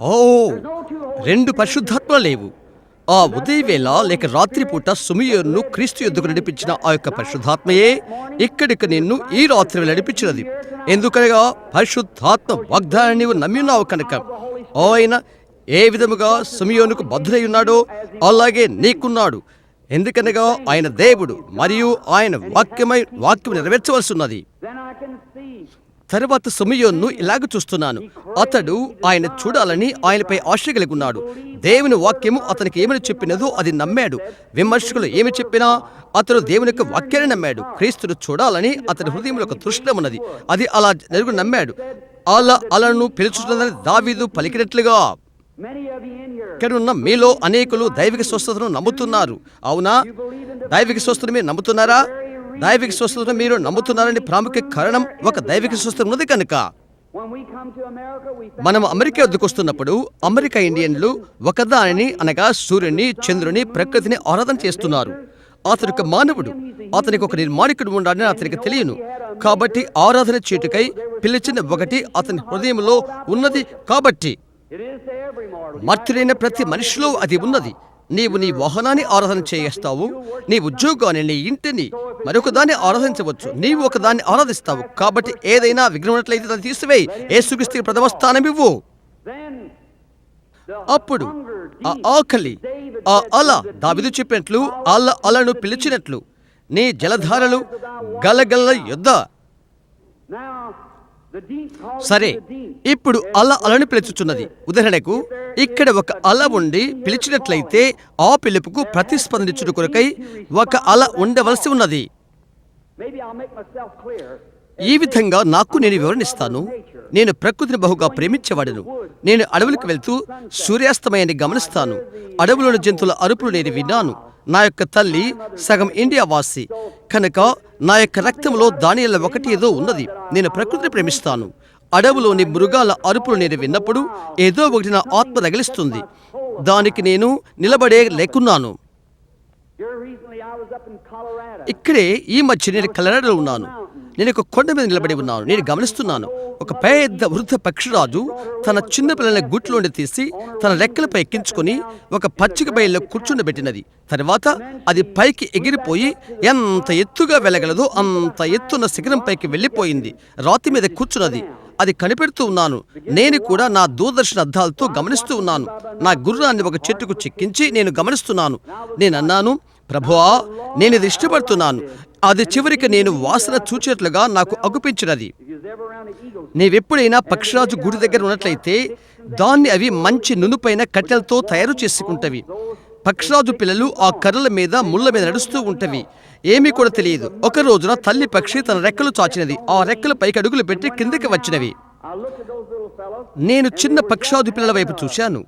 ఓ, రెండు పరిశుద్ధాత్మలు లేవు. ఆ ఉదయవేళ లేక రాత్రిపూట సిమియోనును క్రీస్తు యొద్దకు నడిపించిన ఆ యొక్క పరిశుద్ధాత్మయే ఇక్కడికి నిన్ను ఈ రాత్రి నడిపించినది. ఎందుకనగా పరిశుద్ధాత్మ వాగ్దానాన్ని నీవు నమ్మి ఉన్నావు కనుక ఆయన ఏ విధముగా సిమియోనుకు బద్ధుడై ఉన్నాడో అలాగే నీకున్నాడు. ఎందుకనగా ఆయన దేవుడు మరియు ఆయన వాక్యం నెరవేర్చవలసి ఉన్నది. తర్వాత సిమియోనును ఇలాగ చూస్తున్నాను. అతడు ఆయన చూడాలని ఆయనపై ఆశ కలిగి ఉన్నాడు. దేవుని వాక్యము అతనికి ఏమని చెప్పినదో అది నమ్మాడు. విమర్శకులు ఏమి చెప్పినా అతడు దేవుని యొక్క వాక్యాన్ని నమ్మాడు. క్రీస్తును చూడాలని అతని హృదయంలో ఒక తృష్ణ ఉన్నది. అది అలా జరుగు నమ్మాడు. అలను పిలుచున్నదని దావీదు పలికినట్లుగా ఇక్కడున్న మీలో అనేకులు దైవిక స్వస్థతను నమ్ముతున్నారు. అవునా? దైవిక స్వస్థతను మీరు నమ్ముతున్నారా? దైవిక స్వస్థతను మీరు నమ్ముతున్నారని ప్రాముఖ్య కారణం ఒక దైవిక స్వస్థత ఉన్నది కనుక. మనం అమెరికా వద్దకు వస్తున్నప్పుడు అమెరికా ఇండియన్లు ఒకదానిని అనగా సూర్యుని, చంద్రుని, ప్రకృతిని ఆరాధన చేస్తున్నారు. అతడు ఒక మానవుడు, అతనికి ఒక నిర్మాణికుడు ఉండాలని అతనికి తెలియను. కాబట్టి ఆరాధన చేటుకై పిలిచిన ఒకటి అతని హృదయంలో ఉన్నది. కాబట్టి మర్తులైన ప్రతి మనిషిలో అది ఉన్నది. నీవు నీ వాహనాన్ని ఆరాధన చేస్తావు, నీ ఉద్యోగాన్ని, నీ ఇంటిని, మరొక దాన్ని ఆరాధించవచ్చు. నీవు ఒకదాన్ని ఆరాధిస్తావు. కాబట్టి ఏదైనా విఘ్నం ఉన్నట్లయితే దాన్ని తీసివేయి. యేసుక్రీస్తుకి ప్రథమ స్థానం ఇవ్వు. అప్పుడు ఆ ఆకలి, ఆ అల దావీదు చెప్పినట్లు అలను పిలిచినట్లు నీ జలధారలు గలగల యొద్ద. సరే, ఇప్పుడు అలను పిలుచుచున్నది. ఉదాహరణకు ఇక్కడ ఒక అల ఉండి పిలిచినట్లయితే ఆ పిలుపుకు ప్రతిస్పందించుట కొరకై ఒక అల ఉండవలసి ఉన్నది. ఈ విధంగా నాకు నేను వివరణిస్తాను. నేను ప్రకృతిని బహుగా ప్రేమించేవాడును. నేను అడవులకు వెళ్తూ సూర్యాస్తమయాన్ని గమనిస్తాను. అడవులోని జంతువుల అరుపులు నేను విన్నాను. నా యొక్క తల్లి సగం ఇండియా వాసి కనుక నా యొక్క రక్తంలో దానిలో ఒకటి ఏదో ఉన్నది. నేను ప్రకృతిని ప్రేమిస్తాను. అడవులోని మృగాల అరుపులు నేను విన్నప్పుడు ఏదో ఒకటి నా ఆత్మ రగిలిస్తుంది. దానికి నేను నిలబడే లేకున్నాను. ఇక్కడే ఈ మధ్య నేను కలరాడలో ఉన్నాను. నేను ఒక కొండ మీద నిలబడి ఉన్నాను. నేను గమనిస్తున్నాను. ఒక పెద్ద వృద్ధ పక్షిరాజు తన చిన్న పిల్లల గుట్లోండి తీసి తన రెక్కలపై ఎక్కించుకొని ఒక పచ్చిక బయల్లో కూర్చుండబెట్టినది. తర్వాత అది పైకి ఎగిరిపోయి ఎంత ఎత్తుగా వెళ్ళగలదో అంత ఎత్తున్న శిఖరం పైకి వెళ్ళిపోయింది. రాతి మీద కూర్చున్నది. అది కనిపెడుతూ ఉన్నాను. నేను కూడా నా దూరదర్శన అద్దాలతో గమనిస్తూ ఉన్నాను. నా గుర్రాన్ని ఒక చెట్టుకు చెక్కించి నేను గమనిస్తున్నాను. నేను అన్నాను, ప్రభువా, నేను ఇది ఇష్టపడుతున్నాను. అది చివరికి నేను వాసన చూచేట్లుగా నాకు అగుపించినది. నీవెప్పుడైనా పక్షిరాజు గుడి దగ్గర ఉన్నట్లయితే దాన్ని అవి మంచి నునుపైన కట్టెలతో తయారు చేసుకుంటవి. పక్షిరాజు పిల్లలు ఆ కర్రల మీద ముళ్ళ మీద నడుస్తూ ఉంటవి. ఏమీ కూడా తెలియదు. ఒక రోజున తల్లి పక్షి తన రెక్కలు చాచినది. ఆ రెక్కలు పైకి అడుగులు పెట్టి కిందకి వచ్చినవి. నేను చిన్న పక్షాదు పిల్లల వైపు చూశాను.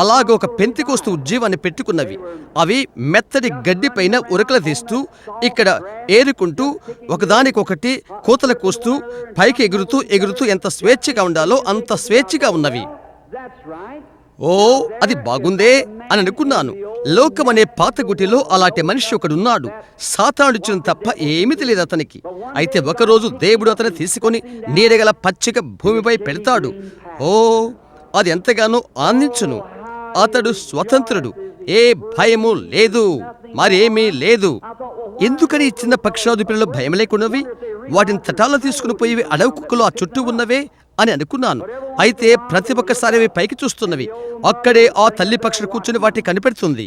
అలాగ ఒక పెంతికోస్తు ఉజ్జీవాన్ని పెట్టుకున్నవి. అవి మెత్తటి గడ్డి పైన ఉరకలు తీస్తూ ఇక్కడ ఏరుకుంటూ ఒకదానికొకటి కోతలు కోస్తూ పైకి ఎగురుతూ ఎగురుతూ ఎంత స్వేచ్ఛగా ఉండాలో అంత స్వేచ్ఛగా ఉన్నవి. ఓ, అది బాగుందే అని అనుకున్నాను. లోకమనే పాత గుటిలో అలాంటి మనిషి ఒకడున్నాడు. సాతానుడిచిన తప్ప ఏమీ తెలియదు అతనికి. అయితే ఒకరోజు దేవుడు అతన్ని తీసుకొని నీడగల పచ్చిక భూమిపై పెడతాడు. ఓ, అది ఎంతగానో ఆనందించును. అతడు స్వతంత్రుడు. ఏ భయము లేదు, మరేమీ లేదు. ఎందుకని చిన్న పక్షాదు పిల్లలు భయం లేకున్నవి? వాటిని తటాల్లో తీసుకుని పోయి అడవి కుక్కలు ఆ చుట్టూ ఉన్నవే అని అనుకున్నాను. అయితే ప్రతి ఒక్కసారి అవి పైకి చూస్తున్నవి. అక్కడే ఆ తల్లి పక్షులు కూర్చుని వాటిని కనిపెడుతుంది.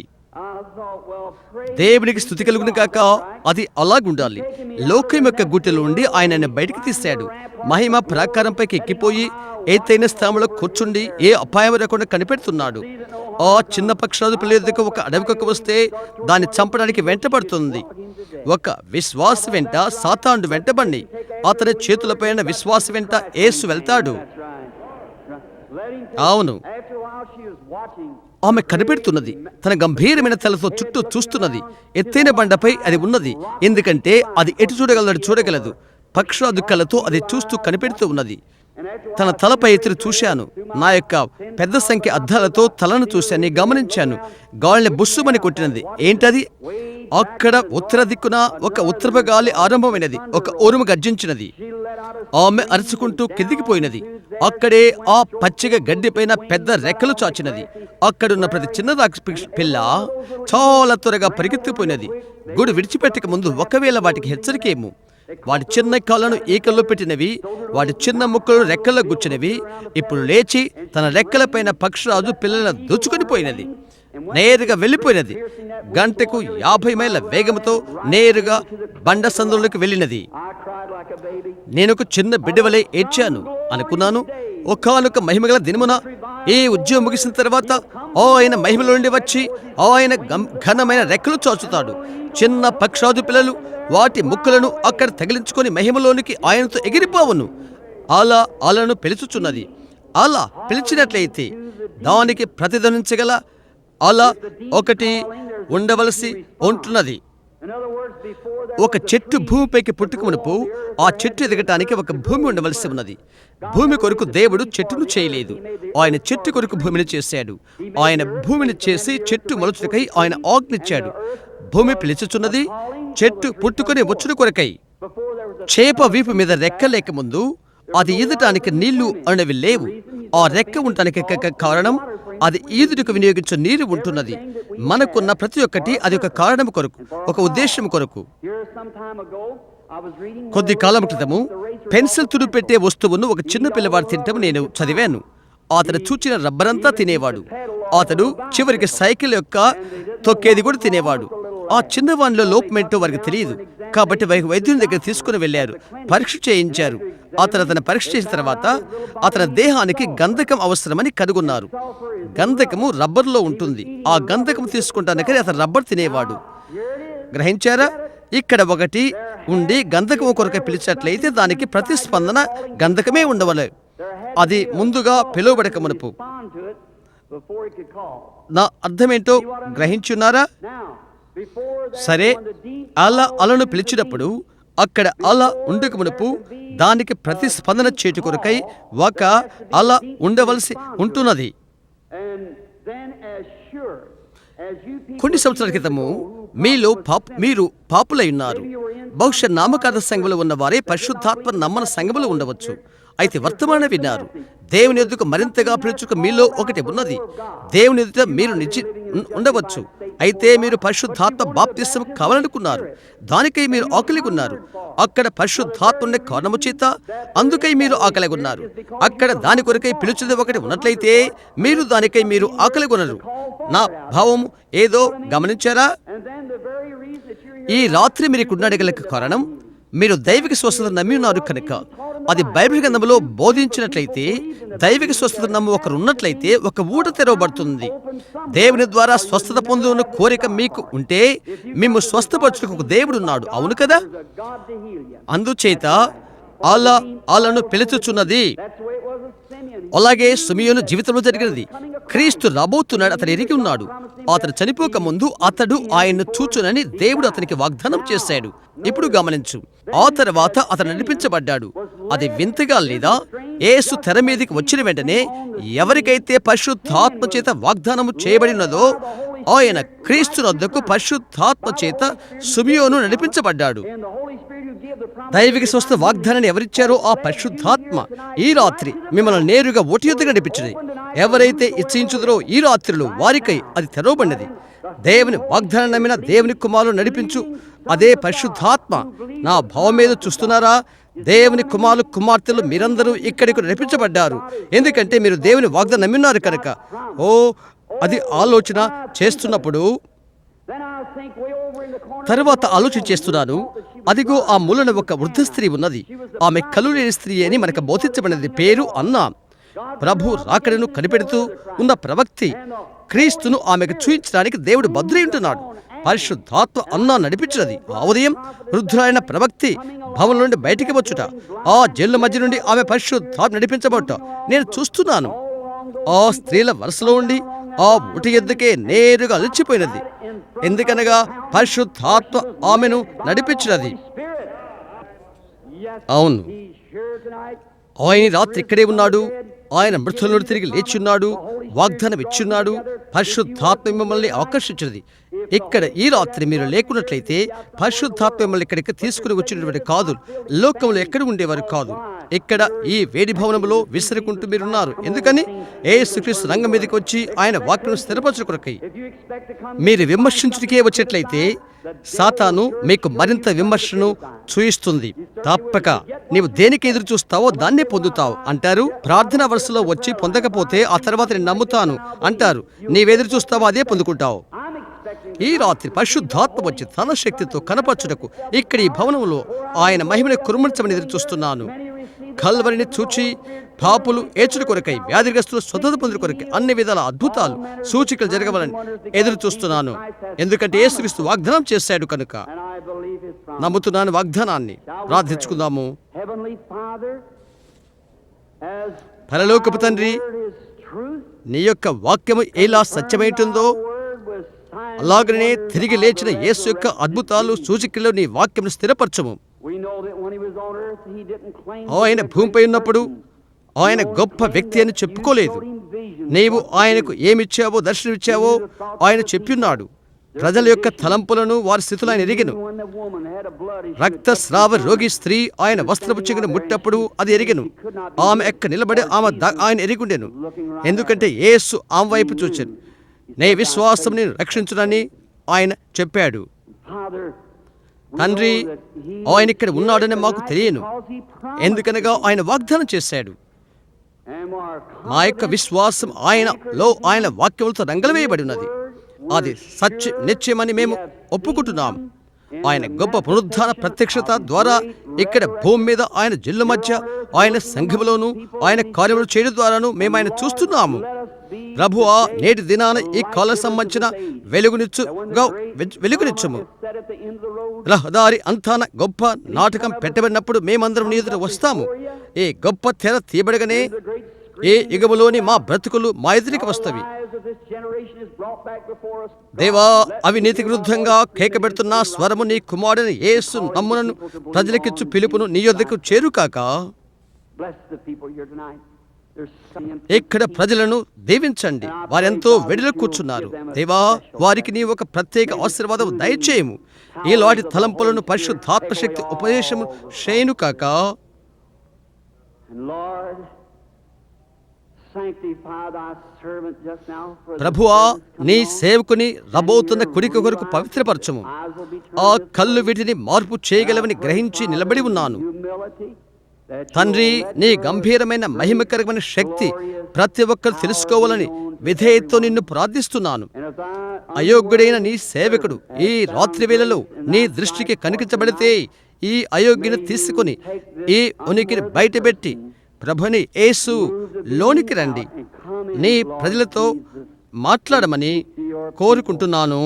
దేవునికి స్తుతి కలుగును కాక. అది అలాగుండాలి. లోకం యొక్క గుట్టెలో ఉండి ఆయన బయటికి తీశాడు. మహిమ ప్రాకారంపైకి ఎక్కిపోయి ఎత్తైన స్థానంలో కూర్చుండి ఏ అపాయం లేకుండా కనిపెడుతున్నాడు. ఆ చిన్న పక్షాలు పిల్లల దగ్గర ఒక అడవికి వస్తే దాన్ని చంపడానికి వెంటబడుతుంది. ఒక విశ్వాస వెంట సాతానుడు వెంటబడి అతని చేతులపైన విశ్వాస వెంట యేసు వెళ్తాడు. అవును, ఆమె కనిపెడుతున్నది. తన గంభీరమైన తలతో చుట్టూ చూస్తున్నది. ఎత్తైన బండపై అది ఉన్నది. ఎందుకంటే అది ఎటు చూడగలదు. పక్షాదు కళ్ళతో అది చూస్తూ కనిపెడుతూ ఉన్నది. తన తలపై ఎత్తులు చూశాను. నా యొక్క పెద్ద సంఖ్య అద్దాలతో తలను చూశాను, గమనించాను. గాలిని బుస్సుమని కొట్టినది. ఏంటది? అక్కడ ఉత్తర దిక్కున ఒక ఉత్తరపు గాలి ఆరంభమైనది. ఒక ఉరుము గర్జించినది. ఆమె అరుచుకుంటూ కిందికి పోయినది. అక్కడే ఆ పచ్చిక గడ్డిపైన పెద్ద రెక్కలు చాచినది. అక్కడున్న ప్రతి చిన్న పిల్ల చాలా త్వరగా పరిగెత్తిపోయినది. గుడి విడిచిపెట్టక ముందు ఒకవేళ వాటికి హెచ్చరికేమో. వాటి చిన్న కాళ్ళను ఈకల్లో పెట్టినవి, వాటి చిన్న ముక్కలు రెక్కల్లో గుచ్చినవి. ఇప్పుడు లేచి తన రెక్కలపైన పక్షిరాజు పిల్లలను దోచుకొని పోయినది. నేరుగా వెళ్ళిపోయినది. గంటకు 50 మైళ్ళ వేగంతో నేరుగా బండ సందులోకి వెళ్ళినది. నేనొక చిన్న బిడ్డవలే ఏడ్చాను. అనుకున్నాను, ఒకానొక మహిమగల దినమున ఈ ఉద్యోగం ముగిసిన తర్వాత ఆయన మహిమలో నుండి వచ్చి ఆయన ఘనమైన రెక్కలు చాచుతాడు. చిన్న పక్షాదు పిల్లలు వాటి ముక్కలను అక్కడ తగిలించుకొని మహిమలోనికి ఆయనతో ఎగిరిపోవును. అలా అలను పిలుచుచున్నది. అలా పిలిచినట్లయితే దానికి ప్రతిధ్వనించగల అలా ఒకటి ఉండవలసి ఉంటున్నది. ఒక చెట్టు భూమిపైకి పుట్టుక మునుపు ఆ చెట్టు ఎదగటానికి ఒక భూమి ఉండవలసి ఉన్నది. భూమి కొరకు దేవుడు చెట్టును చేయలేదు, ఆయన చెట్టు కొరకు భూమిని చేశాడు. ఆయన భూమిని చేసి చెట్టు మొలచుటకై ఆయన ఆజ్ఞిచ్చాడు. భూమి పిలుచుచున్నది, చెట్టు పుట్టుకొని వచ్చుడు కొరకై. చేప వీపు మీద రెక్క లేక ముందు అది ఈదటానికి నీళ్లు అనేవి లేవు. ఆ రెక్క ఉండటానికి కారణం అది ఈదుటకు వినియోగించే నీరు ఉంటున్నది. మనకున్న ప్రతి ఒక్కటి అది ఒక కారణం కొరకు, ఒక ఉద్దేశం కొరకు. కొద్ది కాలం క్రితము పెన్సిల్ తుడు పెట్టే వస్తువును ఒక చిన్న పిల్లవాడు తింటం నేను చదివాను. అతను చూచిన రబ్బరంతా తినేవాడు. అతడు చివరికి సైకిల్ యొక్క తొక్కేది కూడా తినేవాడు. ఆ చిన్నవానిలో లోపమేంటో వారికి తెలియదు. కాబట్టి వైద్యుని దగ్గర తీసుకుని వెళ్ళారు, పరీక్ష చేయించారు. అతను పరీక్ష చేసిన తర్వాత అతని దేహానికి గంధకం అవసరమని కనుగొన్నారు. గంధకము రబ్బర్లో ఉంటుంది. ఆ గంధకం తీసుకుంటానికి అతను రబ్బర్ తినేవాడు. గ్రహించారా? ఇక్కడ ఒకటి ఉండి గంధకము కొరకు పిలిచినట్లయితే దానికి ప్రతిస్పందన గంధకమే ఉండవలే. అది ముందుగా పిలువబడక మునుపు. నా అర్థమేంటో గ్రహించున్నారా? సరే, అలను పిలిచినప్పుడు అక్కడ అల ఉండక మునుపు దానికి ప్రతిస్పందన చేటు కొరకై ఒక అల ఉండవలసి ఉంటున్నది. కొన్ని సంవత్సరాల క్రితము మీరు పాపులై ఉన్నారు. బహుశా నామకార్థ సంఘములో ఉన్న వారే పరిశుద్ధాత్మ నమ్మన సంఘములో ఉండవచ్చు. అయితే వర్తమానం విన్నారు. దేవుని ఎదుట మరింతగా పిలుచుక మీలో ఒకటి ఉన్నది. దేవుని ఎదుట మీరు ఉండవచ్చు. అయితే మీరు పరిశుద్ధాత్మ బాప్తిసం కావాలనుకున్నారు. దానికై మీరు ఆకలిగా ఉన్నారు. అక్కడ పరిశుద్ధాత్మ కారణము చేత అందుకై మీరు ఆకలిగా ఉన్నారు. అక్కడ దాని కొరకై పిలుచుది ఒకటి ఉన్నట్లయితే మీరు దానికై మీరు ఆకలిగా ఉన్నారు. నా భావం ఏదో గమనించారా? ఈ రాత్రి మీరు ఇక్కడ ఉండగల కారణం మీరు దైవిక స్వస్థత నమ్మి ఉన్నారు కనుక. అది బైబిల్ గ్రంథంలో బోధించినట్లయితే, దైవిక స్వస్థత నమ్ము ఒకరు ఉన్నట్లయితే ఒక ఊట తెరవబడుతుంది. దేవుని ద్వారా స్వస్థత పొందున కోరిక మీకు ఉంటే మేము స్వస్థపరచుటకు ఒక దేవుడు ఉన్నాడు. అవును కదా? అందుచేత అలను పిలుచుచున్నది. అలాగే సిమియోను జీవితంలో జరిగినది. క్రీస్తు రాబోతున్నాడు, అతను ఎరిగి ఉన్నాడు. అతను చనిపోక ముందు అతడు ఆయన్ను చూచునని దేవుడు అతనికి వాగ్దానం చేశాడు. ఇప్పుడు గమనించు, ఆ తర్వాత అతను నడిపించబడ్డాడు. అది వింతగా లేదా? యేసు తెర మీదకి వచ్చిన వెంటనే ఎవరికైతే పరిశుద్ధాత్మ చేత వాగ్దానము చేయబడినదో ఆయన క్రీస్తు వద్దకు పరిశుద్ధాత్మ చేత సిమియోను నడిపించబడ్డాడు. దైవిక స్వస్థ వాగ్దానాన్ని ఎవరిచ్చారో ఆ పరిశుద్ధాత్మ ఈ రాత్రి మిమ్మల్ని నేరుగా ఓటి యొద్దకు నడిపించింది. ఎవరైతే ఇచ్చించుదరో ఈ రాత్రిలో వారికై అది తెరవబడినది. దేవుని వాగ్దానం నమ్మిన దేవుని కుమారులు నడిపించు అదే పరిశుద్ధాత్మ. నా భావం మీద చూస్తున్నారా? దేవుని కుమార్తెలు మీరందరూ ఇక్కడికి నడిపించబడ్డారు. ఎందుకంటే మీరు దేవుని వాగ్దానం నమ్మిన్నారు కనుక. అది ఆలోచన చేస్తున్నప్పుడు తరువాత ఆలోచన చేస్తున్నాను. అదిగో ఆ మూలన ఒక వృద్ధ స్త్రీ ఉన్నది. ఆమె కళ్ళు లేని స్త్రీ అని మనకు బోధించబడినది. పేరు అన్నా. ప్రభు రాకడను కనిపెడుతూ ఉన్న ప్రవక్తి క్రీస్తును ఆమెకు చూయించడానికి దేవుడు భద్రై ఉంటున్నాడు. పరిశుద్ధాత్మ అన్నా నడిపించినది. ఆ ఉదయం వృద్ధులైన ప్రవక్తి భవనం నుండి బయటికి వచ్చుట, ఆ జైలు మధ్య నుండి ఆమె పరిశుద్ధాత్మ నడిపించబోట నేను చూస్తున్నాను. ఆ స్త్రీల వరుసలో ఉండి ఆ ఊటి ఎద్దుకే నేరుగా అలిచిపోయినది. ఎందుకనగా పరిశుద్ధాత్మ ఆమెను నడిపించినది. అవును, ఆయన రాత్రి ఇక్కడే ఉన్నాడు. ఆయన మృతుల నుండి తిరిగి లేచున్నాడు. వాగ్దానం ఇచ్చున్నాడు. పరిశుద్ధాత్మ మిమ్మల్ని ఆకర్షించినది. ఇక్కడ ఈ రాత్రి మీరు లేకున్నట్లయితే పరిశుద్ధాత్మ మిమ్మల్ని ఇక్కడికి తీసుకుని వచ్చినటువంటి కాదు, లోకంలో ఎక్కడ ఉండేవారు కాదు. ఇక్కడ ఈ వేడి భవనంలో విసిరుకుంటూ మీరున్నారు. ఎందుకని? యేసుక్రీస్తు రంగం మీదకి వచ్చి ఆయన వాక్యం స్థిరపరచు కొరకై. మీరు విమర్శించుటకే వచ్చేట్లయితే సాతాను మీకు మరింత విమర్శను చూయిస్తుంది. తప్పక నీవు దేనికి ఎదురు చూస్తావో దాన్నే పొందుతావు అంటారు. ప్రార్థన వరుసలో వచ్చి పొందకపోతే ఆ తర్వాత నేను నమ్ముతాను అంటారు. నీవెదురు చూస్తావో అదే పొందుకుంటావు. ఈ రాత్రి పరిశుద్ధాత్మ వచ్చి తన శక్తితో కనపరచుటకు ఇక్కడ ఈ భవనంలో ఆయన మహిమను కురుమర్చమని ఎదురు చూస్తున్నాను. కల్వరిని చూచి పాపులు ఏచుడు కొరకై, వ్యాధిగ్రస్తులు స్వతంత్ర పొందుల కొరకై అన్ని విధాల అద్భుతాలు సూచికలు జరగవాలని ఎదురు చూస్తున్నాను. ఎందుకంటే యేసుక్రీస్తు వాగ్దానం చేశాడు కనుక నమ్ముతున్నాను వాగ్దానాన్ని. ప్రార్థించుకుందాము. పరలోకపు తండ్రి, నీ యొక్క వాక్యము ఎలా సత్యమైంటుందో అలాగనే తిరిగి లేచిన యేసు యొక్క అద్భుతాలు సూచికల్లో నీ వాక్యమును స్థిరపరచము. ఆయన భూమిపై ఉన్నప్పుడు ఆయన గొప్ప వ్యక్తి అని చెప్పుకోలేదు. నీవు ఆయనకు ఏమిచ్చావో, దర్శనమిచ్చావో ఆయన చెప్పిన్నాడు. ప్రజల యొక్క తలంపులను, వారి స్థితులు ఆయన ఎరిగెను. రక్తస్రావ రోగి స్త్రీ ఆయన వస్త్రపు చెంగును ముట్టప్పుడు అది ఎరిగెను. ఆమె ఎక్క నిలబడి ఆయన ఎరిగుండెను. ఎందుకంటే యేసు ఆమె వైపు చూచాను. నీ విశ్వాసం నేను రక్షించునని ఆయన చెప్పాడు. తండ్రి, ఆయన ఇక్కడ ఉన్నాడని మాకు తెలియను. ఎందుకనగా ఆయన వాగ్దానం చేశాడు. మా యొక్క విశ్వాసం ఆయన వాక్యములతో రంగలవేయబడి ఉన్నది. అది నిశ్చయమని మేము ఒప్పుకుంటున్నాం. ఆయన గొప్ప పునరుద్ధాన ప్రత్యక్షత ద్వారా ఇక్కడ భూమి మీద ఆయన జిల్లు మధ్య ఆయన సంఘములోను ఆయన కార్యములు చేయడం ద్వారాను మేము ఆయన చూస్తున్నాము. ప్రభువా, నేటి దినాన ఈ కాలం సంబంధించిన వెలుగునిచ్చుము. రహదారి అంతాన గొప్ప నాటకం పెట్టబడినప్పుడు మేమందరం నీ ఎదుట వస్తాము. ఈ గొప్ప తెర తీయబడగానే ఏ యుగములోని మా బ్రతుకులు మా ఎదురికి వస్తవి. దేవా, అవినీతికి విరుద్ధంగా కేకబెడుతున్న స్వరము నీ కుమారుని యేసు నమ్మునను ప్రజలకిచ్చు పిలుపును నీ యొద్దకు చేరుకాక. ఇక్కడ ప్రజలను దీవించండి. వారెంతో వెడిలో కూర్చున్నారు. దేవా, వారికి నీ ఒక ప్రత్యేక ఆశీర్వాదం దయచేయము. ఈలాంటి తలంపులను పరిశుద్ధాత్మశక్తి ఉపదేశము చేయను కాక. ప్రభువా, నీ సేవకుని రబోతున్న కుడికి కొరకు పవిత్రపరచము. ఆ కళ్ళు వీటిని మార్పు చేయగలవని గ్రహించి నిలబడి ఉన్నాను. తండ్రి, నీ గంభీరమైన మహిమకరమైన శక్తి ప్రతి ఒక్కరు తెలుసుకోవాలని విధేయతతో నిన్ను ప్రార్థిస్తున్నాను. అయోగ్యుడైన నీ సేవకుడు ఈ రాత్రి వేళలో నీ దృష్టికి కనిపించబడితే ఈ అయోగ్యను తీసుకుని ఈ ఉనికిని బయటపెట్టి ప్రభుని యేసు లోనికి రండి, నీ ప్రజలతో మాట్లాడమని కోరుకుంటున్నాను.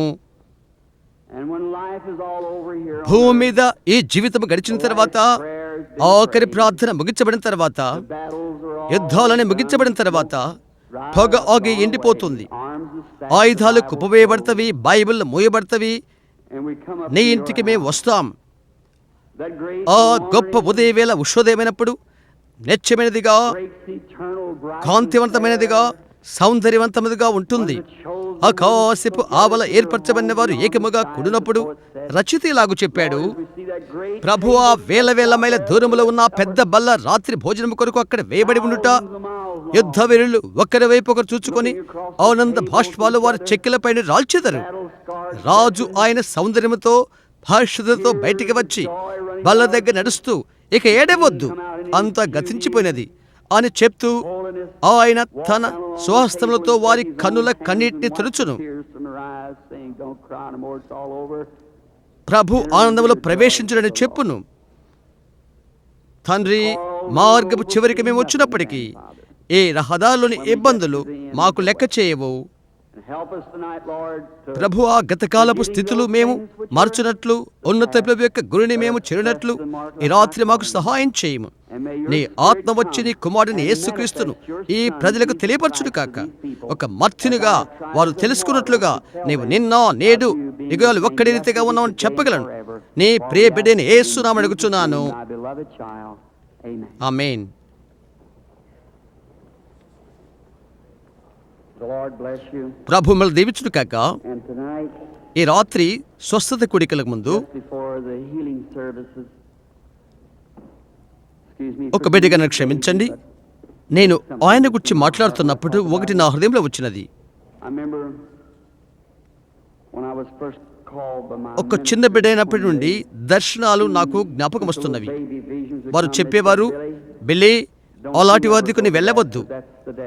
భూమి మీద ఈ జీవితం గడిచిన తర్వాత, ఆఖరి ప్రార్థన ముగించబడిన తర్వాత, యుద్ధాలని ముగించబడిన తర్వాత పొగ ఆగి ఎండిపోతుంది. ఆయుధాలు కుప్పవేయబడతవి, బైబిల్ మూయబడతవి. నీ ఇంటికి మేము వస్తాం. ఆ గొప్ప ఉదయవేళ ఉషోదయమైనప్పుడు నిత్యమైనదిగా, కాంతివంతమైనదిగా, సౌందర్యవంతమైనదిగా ఉంటుంది. ఆకాశపు ఆవల ఏర్పరచబడిన వారు ఏకముగా కూడినప్పుడు రచిత ఇలాగు చెప్పాడు, ప్రభువా, వేల వేల మైల దూరములో ఉన్న పెద్ద బల్ల రాత్రి భోజనం కొరకు అక్కడ వేయబడి ఉండుట, యుద్ధ వీరులు ఒకరి వైపు ఒకరు చూచుకొని ఆనంద బాష్పాలు వారి చెక్కిలపైన రాల్చెదరు. రాజు ఆయన సౌందర్యముతో భాషతో బయటికి వచ్చి బల్ల దగ్గర నడుస్తూ, ఇక ఏడవద్దు, అంతా గతించిపోయినది అని చెప్తూ ఆయన తన స్వహస్తములతో వారి కన్నుల కన్నీటిని తుడుచును. ప్రభు ఆనందములో ప్రవేశించుడని చెప్పును. తండ్రి, మార్గపు చివరికి మేము వచ్చినప్పటికీ ఈ రహదారులోని ఇబ్బందులు మాకు లెక్క చేయవు. ప్రభువా, గతకాలపు స్థితులు మేము మార్చునట్లు, ఉన్నత యొక్క గురిని మేము చేరినట్లు ఈ రాత్రి మాకు సహాయం చేయము. నీ ఆత్మ వచ్చి నీ కుమారుని యేసుక్రీస్తును ఈ ప్రజలకు తెలియపరచును కాక. ఒక మర్త్యునిగా వారు తెలుసుకున్నట్లుగా నీవు నిన్న నేడు యుగాలు ఒక్కడి రీతిగా ఉన్నావని చెప్పగలను. నీ ప్రియ బిడ్డని యేసు నామమున అడుగుచున్నాను. ఆమేన్. ప్రభు మిమ్మల్ని దీవించును కాక. ఈ రాత్రి స్వస్థత కూడికలకు ముందు just before the healing services. Excuse me. ఒక బిడ్డగా నన్ను క్షమించండి. నేను ఆయన గురించి మాట్లాడుతున్నప్పుడు ఒకటి నా హృదయంలో వచ్చినది. I remember when I was first called by my ఒక చిన్న బిడ్డ అయినప్పటి నుండి దర్శనాలు నాకు జ్ఞాపకం వస్తున్నవి. baby visions would వారు come. చెప్పేవారు, They said, బిల్లీ, అలాంటి వద్దకు నీ వెళ్ళవద్దు,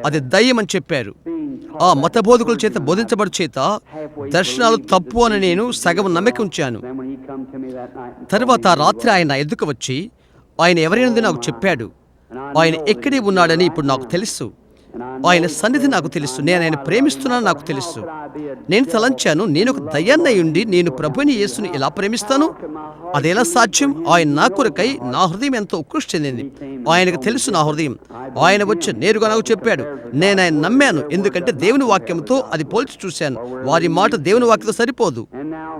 అది దయ్యం అని చెప్పారు. ఆ మత బోధకుల చేత బోధించబడు చేత దర్శనాలు తప్పు అని నేను సగం నమ్మకం ఉంచాను. Then when he come to me that night and తర్వాత ఆ రాత్రి ఆయన నా ఎద్దుకు వచ్చి ఆయన ఎవరైనది నాకు చెప్పాడు. ఆయన ఎక్కడే ఉన్నాడని ఇప్పుడు నాకు తెలుసు. ఆయన సన్నిధి నాకు తెలుసు. నేను ఆయన ప్రేమిస్తున్నాను నాకు తెలుసు. నేను తలంచాను, నేను ఒక దయ్యాన్నై ఉండి నేను ప్రభుని యేసుని ఎలా ప్రేమిస్తాను? అదెలా సాధ్యం? ఆయన నా కొరకై నా హృదయం ఎంతో ఉత్కృష్టి చెందింది. ఆయనకు తెలుసు నా హృదయం. ఆయన వచ్చి నేరుగా నాకు చెప్పాడు. నేను ఆయన నమ్మాను, ఎందుకంటే దేవుని వాక్యంతో అది పోల్చి చూశాను. వారి మాట దేవుని వాక్యంతో సరిపోదు. and now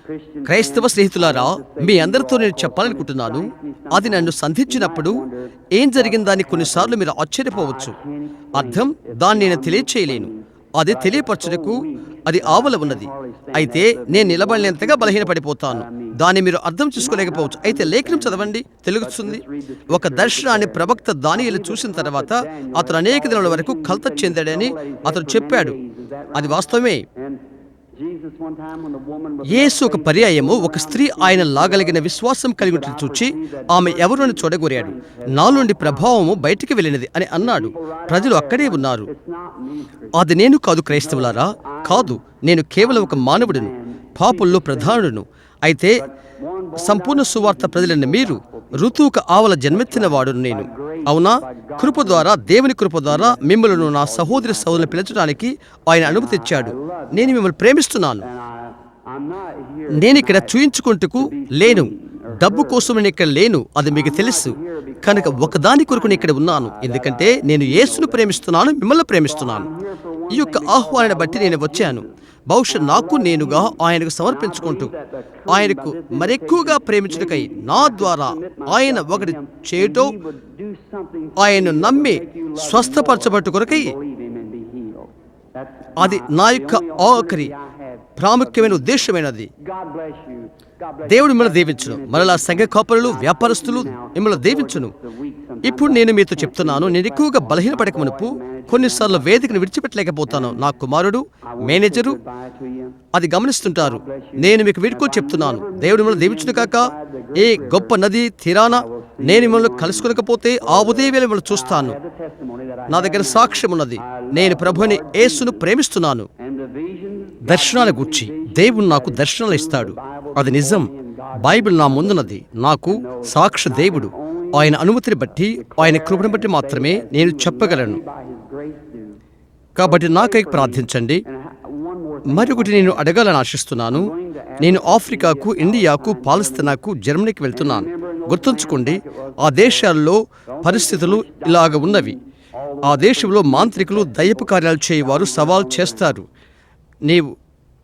Christian క్రైస్తవ స్నేహితులారా, మీ అందరితో నేను చెప్పాలనుకుంటున్నాను, అది నన్ను సంధించినప్పుడు ఏం జరిగిందని కొన్నిసార్లు మీరు ఆశ్చర్యపోవచ్చు. అర్థం దాన్ని నేను తెలియచేయలేను. అది తెలియపరచుటకు అది ఆవల ఉన్నది. అయితే నేను నిలబడినంతగా బలహీనపడిపోతాను. దాన్ని మీరు అర్థం చేసుకోలేకపోవచ్చు. అయితే లేఖనం చదవండి, తెలుగుతుంది. ఒక దర్శనాన్ని ప్రవక్త దానియేలు చూసిన తర్వాత అతను అనేక దినాల వరకు కలత చెందాడని అతను చెప్పాడు. అది వాస్తవమే. and Jesus one time when the woman was యేసు ఒక పర్యాయము ఒక స్త్రీ ఆయన లాగలిగిన విశ్వాసం కలిగి ఉంటే చూచి ఆమె ఎవరు అని చూడగోరాడు. నాలోండి ప్రభావము బయటికి వెళ్ళినది అని అన్నాడు. ప్రజలు అక్కడే ఉన్నారు. it's not me Christian. అది నేను కాదు క్రైస్తవులారా, కాదు, నేను కేవలం ఒక మానవుడును, పాపుల్లో ప్రధానుడును. అయితే సంపూర్ణ సువార్త ప్రజలైన మీరు ఋతువుకు ఆవల జన్మెత్తిన వాడును నేను. అవునా? కృప ద్వారా, దేవుని కృప ద్వారా మిమ్మల్ని నా సహోదరి సహోదరులను పిలిచడానికి ఆయన అనుమతి ఇచ్చాడు. నేను మిమ్మల్ని ప్రేమిస్తున్నాను. I'm not here నేను ఇక్కడ చూయించుకుంటూ లేను, డబ్బు కోసం నేను ఇక్కడ లేను, అది మీకు తెలుసు. కనుక ఒకదాని కొరకు నేను ఇక్కడ ఉన్నాను, ఎందుకంటే నేను యేసును ప్రేమిస్తున్నాను, మిమ్మల్ని ప్రేమిస్తున్నాను. ఈ యొక్క ఆహ్వానాన్ని బట్టి నేను వచ్చాను. బహుశా నాకు నేనుగా ఆయనకు సమర్పించుకుంటూ ఆయనకు మరెక్కువగా ప్రేమించుటకై నా ద్వారా ఆయన ఒకటి చేయటం, he would do something ఆయన్ను నమ్మి స్వస్థపరచబట్టు కొరకై believe him and be healed. That's అది నా యొక్క ఆఖరి ప్రాముఖ్యమైన ఉద్దేశమైనది. God bless you. God bless దేవుడు మిమ్మల్ని దీవించును. మరలా సంఘ కాపరులు, వ్యాపారస్తులు మిమ్మల్ని దీవించును. ఇప్పుడు నేను మీతో చెప్తున్నాను, నేను ఎక్కువగా బలహీనపడక మునుపు కొన్నిసార్లు వేదికను విడిచిపెట్టలేకపోతాను. నా కుమారుడు, మేనేజరు bye to you. అది గమనిస్తుంటారు. నేను మీకు వీడుకో చెప్తున్నాను, దేవుడు మిమ్మల్ని దీవించును కాక. ఏ గొప్ప నది తీరాన నేను మిమ్మల్ని కలుసుకోలేకపోతే ఆ ఉదయం మిమ్మల్ని చూస్తాను. The testimony that I నా దగ్గర సాక్ష్యం ఉన్నది. నేను ప్రభుని యేసును ప్రేమిస్తున్నాను. and the visions దర్శనాల గురించి దేవుడు నాకు దర్శనాలు ఇస్తాడు. అది నిజం. బైబిల్ నా ముందున్నది. నాకు సాక్షి దేవుడు. ఆయన అనుమతిని బట్టి, ఆయన కృపను బట్టి మాత్రమే నేను చెప్పగలను. by his grace do. కాబట్టి నాకై ప్రార్థించండి. And one more మరొకటి నేను అడగాలని ఆశిస్తున్నాను. నేను ఆఫ్రికాకు, ఇండియాకు, పాలస్తీనాకు, జర్మనీకి వెళ్తున్నాను. గుర్తుంచుకోండి, ఆ దేశాల్లో పరిస్థితులు ఇలాగ ఉన్నవి. ఆ దేశంలో మాంత్రికులు, దయ్యపు కార్యాలు చేయవారు సవాల్ చేస్తారు. నీవు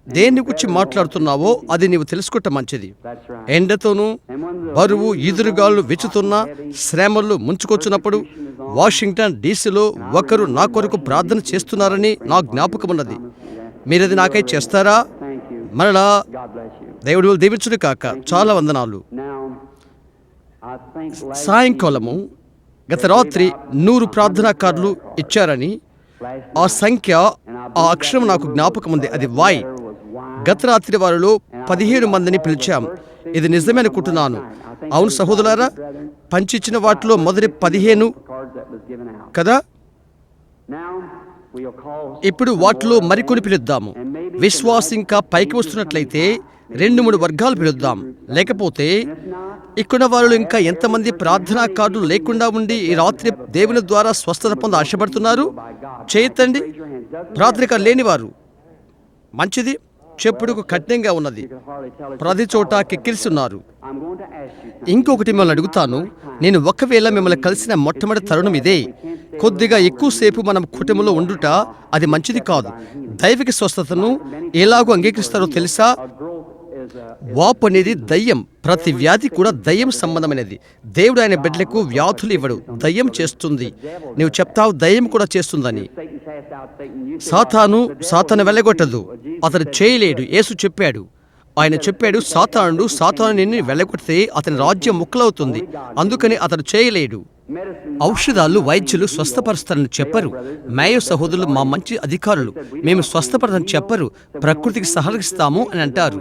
దేని గురించి మాట్లాడుతున్నావో అది నీవు తెలుసుకోవటం మంచిది. that's right. ఎండతోనూ బరువు ఈదురుగాళ్ళు వెచ్చుతున్న శ్రమలు ముంచుకొచ్చినప్పుడు వాషింగ్టన్ డీసీలో ఒకరు నా కొరకు ప్రార్థన చేస్తున్నారని నా జ్ఞాపకం ఉన్నది. మీరది నాకై చేస్తారా? Thank you. మరలా God bless you. దేవుడు దీవించును కాక. చాలా వందనాలు. Now I think last సాయంకాలము గత రాత్రి 100 ప్రార్థనాకారులు ఇచ్చారని ఆ సంఖ్య, ఆ అక్షరం నాకు జ్ఞాపకం ఉంది. అది వాయ్. గత రాత్రి వారిలో 17 మందిని పిలిచాం. ఇది నిజమే అనుకుంటున్నాను. అవును సహోదరులారా, పంచిచ్చిన వాటిలో మొదటి 15 cards that was given out. కదా. Now we'll call ఇప్పుడు వాటిలో మరికొన్ని పిలుద్దాము. విశ్వాసం ఇంకా పైకి వస్తున్నట్లయితే 2-3 వర్గాలు పిలుద్దాం. లేకపోతే ఇక్కడ వారు ఇంకా ఎంతమంది ప్రార్థనా కార్డులు లేకుండా ఉండి ఈ రాత్రి దేవుని ద్వారా స్వస్థత పొంద ఆశపడుతున్నారు? చేయొద్దండి. ప్రార్థన కార్డు లేనివారు మంచిది. చెప్పుడుకు కఠినంగా ఉన్నది. ప్రతి చోట కిక్కిరిస్తున్నారు. I'm going to ask you. ఇంకొకటి మిమ్మల్ని అడుగుతాను. నేను ఒకవేళ మిమ్మల్ని కలిసిన మొట్టమొదటి తరుణం ఇదే. కొద్దిగా ఎక్కువసేపు మనం కుటుంబంలో ఉండుట అది మంచిది కాదు. దైవిక స్వస్థతను ఎలాగో అంగీకరిస్తారో తెలుసా? వాపు అనేది దయ్యం. ప్రతి వ్యాధి కూడా దయ్యం సంబంధమైనది. దేవుడు ఆయన బిడ్డలకు వ్యాధులు ఇవ్వడు, దయ్యం చేస్తుంది. నీవు చెప్తావు దయ్యం కూడా చేస్తుందని. Satan cast out Satan. You సాతాను వెళ్ళగొట్టదు, అతను చేయలేడు. యేసు చెప్పాడు. ఆయన చెప్పాడు, సాతాను నిన్ను వెళ్ళగొడితే అతని రాజ్యం ముక్కలవుతుంది, అందుకని అతడు చేయలేడు. ఔషధాలు వైద్యులు స్వస్థపరుస్తారని చెప్పరు. మేయో సహోదరులు మా మంచి అధికారులు, మేము స్వస్థపడతామని చెప్పరు, ప్రకృతికి సహకరిస్తాము అని అంటారు.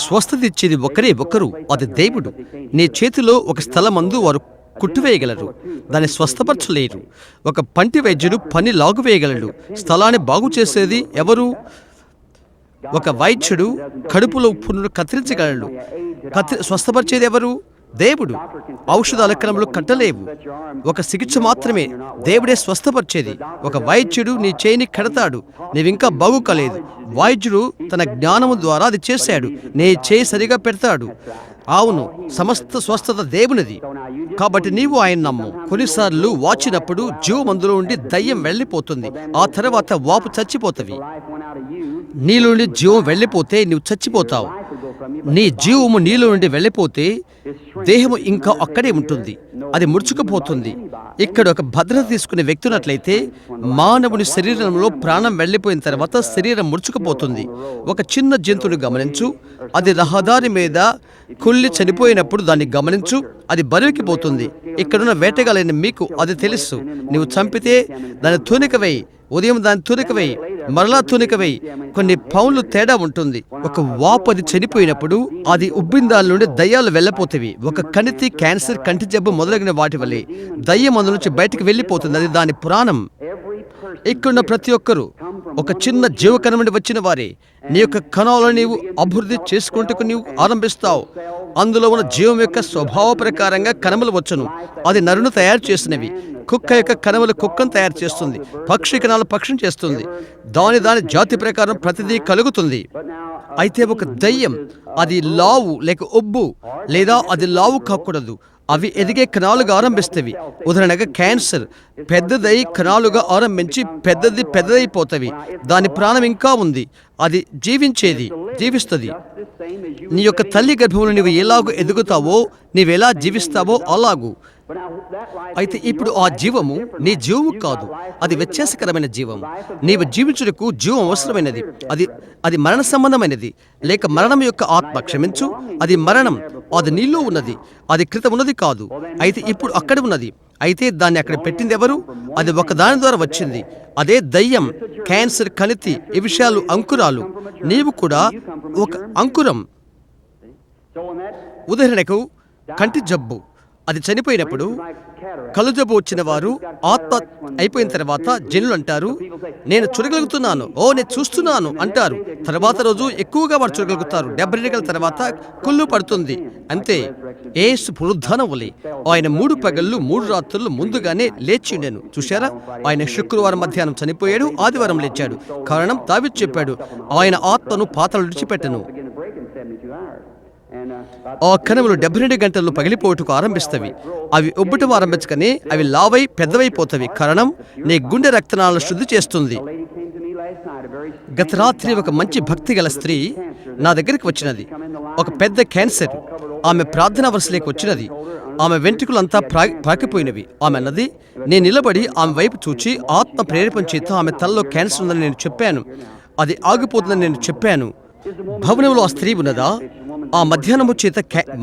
స్వస్థత ఇచ్చేది ఒకరు, అది దేవుడు. నీ చేతిలో ఒక స్థలమందు వారు కుట్టివేయగలరు, దాన్ని స్వస్థపరచలేరు. ఒక పంటి వైద్యుడు పని లాగువేయగలడు, స్థలాన్ని బాగు చేసేది ఎవరు? ఒక వైద్యుడు కడుపులో పుండును కత్తిరించగలడు, స్వస్థపరిచేది ఎవరు? దేవుడు. ఔషధాల క్రమంలో కట్టలేవు, ఒక చికిత్స మాత్రమే, దేవుడే స్వస్థపరిచేది. ఒక వైద్యుడు నీ చేయిని కడతాడు, నీవింకా బాగు కాలేదు, వైద్యుడు తన జ్ఞానము ద్వారా అది చేశాడు, నీ చేయి సరిగా పెడతాడు. అవును, సమస్త స్వస్థత దేవునిది. కాబట్టి నీవు ఆయన నమ్ము. కొన్నిసార్లు వాచినప్పుడు జీవమందులో ఉండి దయ్యం వెళ్ళిపోతుంది, ఆ తర్వాత వాపు చచ్చిపోతవి. నీలో నుండి జీవం వెళ్ళిపోతే నీవు చచ్చిపోతావు. నీ జీవము నీలో నుండి వెళ్ళిపోతే దేహము ఇంకా అక్కడే ఉంటుంది, అది ముడుచుకుపోతుంది. ఇక్కడ ఒక భద్రత తీసుకునే వ్యక్తి ఉన్నట్లయితే మానవుని శరీరంలో ప్రాణం వెళ్ళిపోయిన తర్వాత శరీరం ముడుచుకుపోతుంది. ఒక చిన్న జంతువుని గమనించు, అది రహదారి మీద కుళ్ళి చనిపోయినప్పుడు దాన్ని గమనించు, అది బరువుకిపోతుంది. ఇక్కడున్న వేటగాలైన మీకు అది తెలుసు. నీవు చంపితే దాని తూనికవై, ఉదయం దాని తూనికవై, మరలా తూనికవై, కొన్ని పౌన్లు తేడా ఉంటుంది. ఒక వాపు అది చనిపోయినప్పుడు అది ఉబ్బిందాల నుండి దయ్యాలు వెళ్ళిపోతవి. ఒక కణితి, క్యాన్సర్, కంటి జబ్బు మొదలగిన వాటి వల్లే దయ్యం అందు నుంచి బయటికి వెళ్ళిపోతుంది, అది దాని ప్రాణం. ఇక్కడున్న ప్రతి ఒక్కరూ ఒక చిన్న జీవకణం నుండి వచ్చిన వారే. నీ యొక్క కణాలను నీవు అభివృద్ధి చేసుకుంటూ నీవు ఆరంభిస్తావు. అందులో ఉన్న జీవం యొక్క స్వభావ ప్రకారంగా కణములు వచ్చును. అది నరును తయారు చేసినవి. కుక్క యొక్క కణములు కుక్కను తయారు చేస్తుంది, పక్షి కణాలు పక్షిని చేస్తుంది. దాని జాతి ప్రకారం ప్రతిదీ కలుగుతుంది. అయితే ఒక దయ్యం, అది లావు లేక ఉబ్బు, లేదా అది లావు కాకూడదు, అవి ఎదిగే కణాలుగా ఆరంభిస్తవి. ఉదాహరణగా క్యాన్సర్ పెద్దదై కణాలుగా ఆరంభించి పెద్దదైపోతవి. దాని ప్రాణం ఇంకా ఉంది, అది జీవిస్తుంది. నీ యొక్క తల్లి గర్భంలో నీవు ఎలాగో ఎదుగుతావో, నీవెలా జీవిస్తావో అలాగూ. అయితే ఇప్పుడు ఆ జీవము నీ జీవము కాదు, అది వ్యత్యాసకరమైన జీవం. నీవు జీవించుటకు జీవం అవసరమైనది. అది మరణ సంబంధమైనది, లేక మరణం యొక్క ఆత్మ. క్షమించు, అది మరణం, అది నీలో ఉన్నది, అది క్రితం ఉన్నది కాదు. అయితే ఇప్పుడు అక్కడ ఉన్నది. అయితే దాన్ని అక్కడ పెట్టింది ఎవరు? అది ఒక దాని ద్వారా వచ్చింది, అదే దయ్యం, క్యాన్సర్, కణితి, ఈ విషయాలు అంకురాలు. నీవు కూడా ఒక అంకురం. ఉదాహరణకు కంటి జబ్బు, అది చనిపోయినప్పుడు, కళ్ళు జబ్బు వచ్చిన వారు ఆత్మ అయిపోయిన తర్వాత జనులు అంటారు, నేను చూడగలుగుతున్నాను, నేను చూస్తున్నాను అంటారు. తర్వాత రోజు ఎక్కువగా వారు చూడగలుగుతారు. 70 గంటల తర్వాత కుళ్ళు పడుతుంది. అంతే. యేసు పునరుద్ధానం వలె ఆయన 3 పగళ్ళు 3 రాత్రులు ముందుగానే లేచి ఉండెను. చూశారా? ఆయన శుక్రవారం మధ్యాహ్నం చనిపోయాడు, ఆదివారం లేచాడు. కారణం దావీదు చెప్పాడు, ఆయన ఆత్మను పాతాళం విడిచిపెట్టను. ఆ కణములు 72 గంటల్లో పగిలిపోటుకు ఆరంభిస్తవి. అవి ఉబ్బటం ఆరంభించకనే అవి లావై పెద్దవైపోతవి. కారణం, నీ గుండె రక్తనాళాలను శుద్ధి చేస్తుంది. గత రాత్రి ఒక మంచి భక్తి గల స్త్రీ నా దగ్గరికి వచ్చినది. ఒక పెద్ద క్యాన్సర్. ఆమె ప్రార్థనా వరుసలోకి వచ్చినది. ఆమె వెంట్రుకలంతా పాకిపోయినవి. ఆమె అన్నది, నేను నిలబడి ఆమె వైపు చూచి ఆత్మ ప్రేరేపణ చేత ఆమె తలలో క్యాన్సర్ ఉందని నేను చెప్పాను, అది ఆగిపోతుందని నేను చెప్పాను. భవనంలో ఆ స్త్రీ ఉన్నదా? ఆ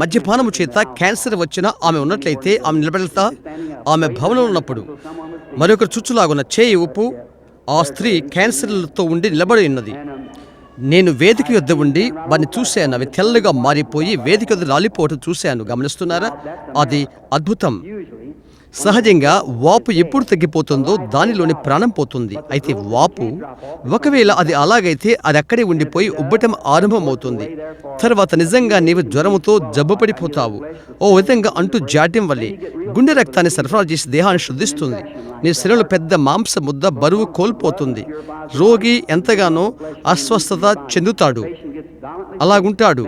మద్యపానము చేత క్యాన్సర్ వచ్చిన ఆమె ఉన్నట్లయితే ఆమె నిలబెడతా? ఆమె భవనంలో ఉన్నప్పుడు మరొకరు చుచ్చులాగున్న చేయి ఉప్పు, ఆ స్త్రీ క్యాన్సర్లతో ఉండి నిలబడి ఉన్నది. నేను వేదిక యొద్ద ఉండి వారిని చూశాను. అవి తెల్లగా మారిపోయి వేదిక యొద్ద రాలిపోవటం చూశాను. గమనిస్తున్నారా? అది అద్భుతం. సహజంగా వాపు ఎప్పుడు తగ్గిపోతుందో దానిలోని ప్రాణం పోతుంది. అయితే వాపు ఒకవేళ అది అలాగైతే అది అక్కడే ఉండిపోయి ఉబ్బటం ఆరంభమవుతుంది. తర్వాత నిజంగా నీవు జ్వరముతో జబ్బుపడిపోతావు. ఓ విధంగా అంటూ జాడ్యం వల్లే గుండె రక్తాన్ని సరఫరా చేసి దేహాన్ని శుద్ధిస్తుంది. నీ శరీరంలో పెద్ద మాంస ముద్ద బరువు కోల్పోతుంది. రోగి ఎంతగానో అస్వస్థత చెందుతాడు, అలాగుంటాడు.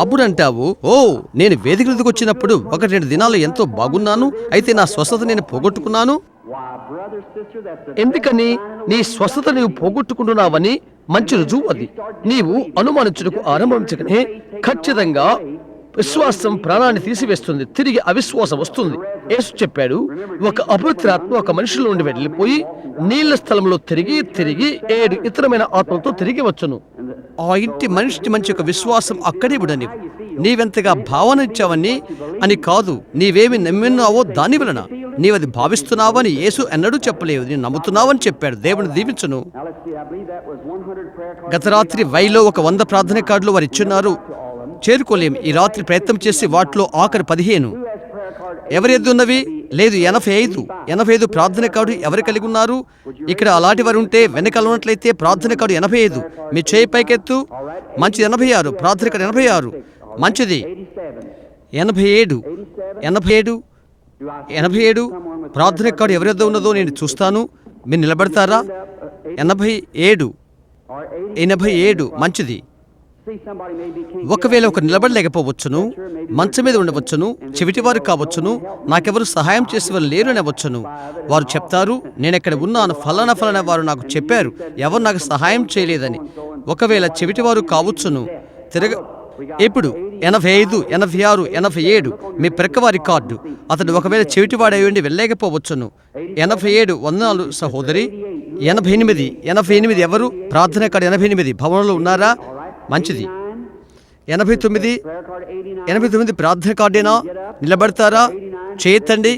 అప్పుడు అంటావు, నేను వేదిక మీదకి వచ్చినప్పుడు 1-2 దినాలు ఎంతో బాగున్నాను, అయితే నా స్వస్థత నేను పోగొట్టుకున్నాను. ఎందుకని? నీ స్వస్థత నీవు పోగొట్టుకుంటున్నావని మంచి రుజువు అది. నీవు అనుమానించుటకు ఆరంభించకనే ఖచ్చితంగా విశ్వాసం ప్రాణాన్ని తీసివేస్తుంది, తిరిగి అవిశ్వాసం వస్తుంది. యేసు చెప్పాడు, ఒక అపవిత్రాత్మ ఒక మనిషిలో నుండి వెళ్ళిపోయి నీళ్ల స్థలంలో తిరిగి 7 ఇతరమైన ఆత్మలతో తిరిగి వచ్చును. ఆ ఇంటి మనిషి మంచి ఒక విశ్వాసం అక్కడే ఉండని, నీవెంతగా భావన ఇచ్చావని అని కాదు, నీవేమి నమ్మినావో దాని వలన నీవది భావిస్తున్నావని యేసు ఎన్నడూ చెప్పలేదు, నేను నమ్ముతున్నావని చెప్పాడు. దేవుని దీవించును. గత రాత్రి వైలో ఒక 100 ప్రార్థన కార్డులు వారు ఇచ్చున్నారు, చేరుకోలేం. ఈ రాత్రి ప్రయత్నం చేసి వాటిలో ఆఖరి 15 ఎవరి ఎద్దు ఉన్నవి? లేదు, 85 ప్రార్థన కార్డు ఎవరు కలిగి ఉన్నారు? ఇక్కడ అలాంటి వారు ఉంటే వెనకాల ఉన్నట్లయితే ప్రార్థన కార్డు 85 మీ చేయి పైకెత్తు. మంచిది. 86 ప్రార్థన కార్డు 86 మంచిది. 87 ప్రార్థన కార్డు ఎవరి వద్ద ఉన్నదో నేను చూస్తాను, మీరు నిలబడతారా? 87 మంచిది. ఒకవేళ ఒక నిలబడలేకపోవచ్చును, మంచం మీద ఉండవచ్చును, చెవిటివారు కావచ్చును, నాకెవరు సహాయం చేసేవారు లేరు అనవచ్చును. వారు చెప్తారు, నేనెక్కడ ఉన్నాను, ఫలానా వారు నాకు చెప్పారు, ఎవరు నాకు సహాయం చేయలేదని. ఒకవేళ చెవిటివారు కావచ్చును. ఇప్పుడు 85, 86, 87 మీ ప్రక్కవారి కార్డు. అతడు ఒకవేళ చెవిటివాడయ్యండి వెళ్ళలేకపోవచ్చును. 87 వందనాలు సహోదరి. 88 ఎవరు? ప్రార్థన కార్డు 88 భవనంలో ఉన్నారా? మంచిది. 89 ప్రార్థన కార్డేనా? నిలబడతారా? చేయొద్దండి.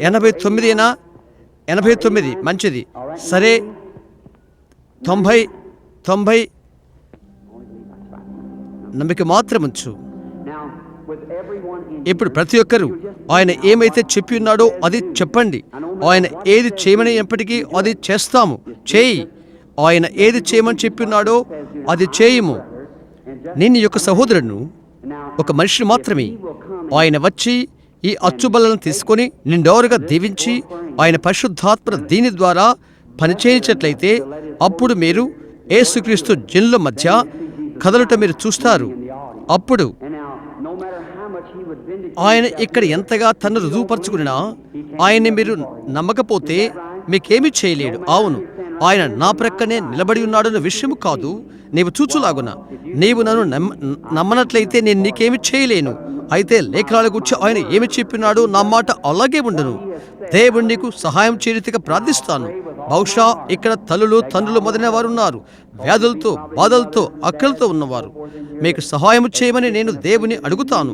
89 మంచిది. సరే. 90 నమ్మిక మాత్రం ఉంచు. ఇప్పుడు ప్రతి ఒక్కరూ ఆయన ఏమైతే చెప్పి ఉన్నాడో అది చెప్పండి. ఆయన ఏది చేయమని ఎప్పటికీ అది చేస్తాము. చేయి. ఆయన ఏది చేయమని చెప్పి ఉన్నాడో అది చేయము. నేను యొక్క సహోదరుడు ఒక మనిషిని మాత్రమే. ఆయన వచ్చి ఈ అచ్చుబలను తీసుకొని నిండోరుగా దీవించి ఆయన పరిశుద్ధాత్మ దీని ద్వారా పనిచేయించట్లయితే అప్పుడు మీరు యేసుక్రీస్తు జనుల మధ్య కదలుట మీరు చూస్తారు. అప్పుడు ఆయన ఇక్కడ ఎంతగా తను రుజువుపరచుకున్నా ఆయన్ని మీరు నమ్మకపోతే మీకేమీ చేయలేడు. అవును, ఆయన నా ప్రక్కనే నిలబడి ఉన్నాడన్న విషయం కాదు, నీవు చూచులాగున. నీవు నన్ను నమ్మనట్లయితే నేను నీకేమి చేయలేను. అయితే లేఖనాల గురించి ఆయన ఏమి చెప్పినాడు, నా మాట అలాగే ఉండను. దేవుడు నీకు సహాయం చేయరీతిగా ప్రార్థిస్తాను. బహుశా ఇక్కడ తల్లులు తండ్రులు మొదలైన వారు ఉన్నారు, వ్యాధులతో బాధలతో అక్కలతో ఉన్నవారు. మీకు సహాయం చేయమని నేను దేవుని అడుగుతాను.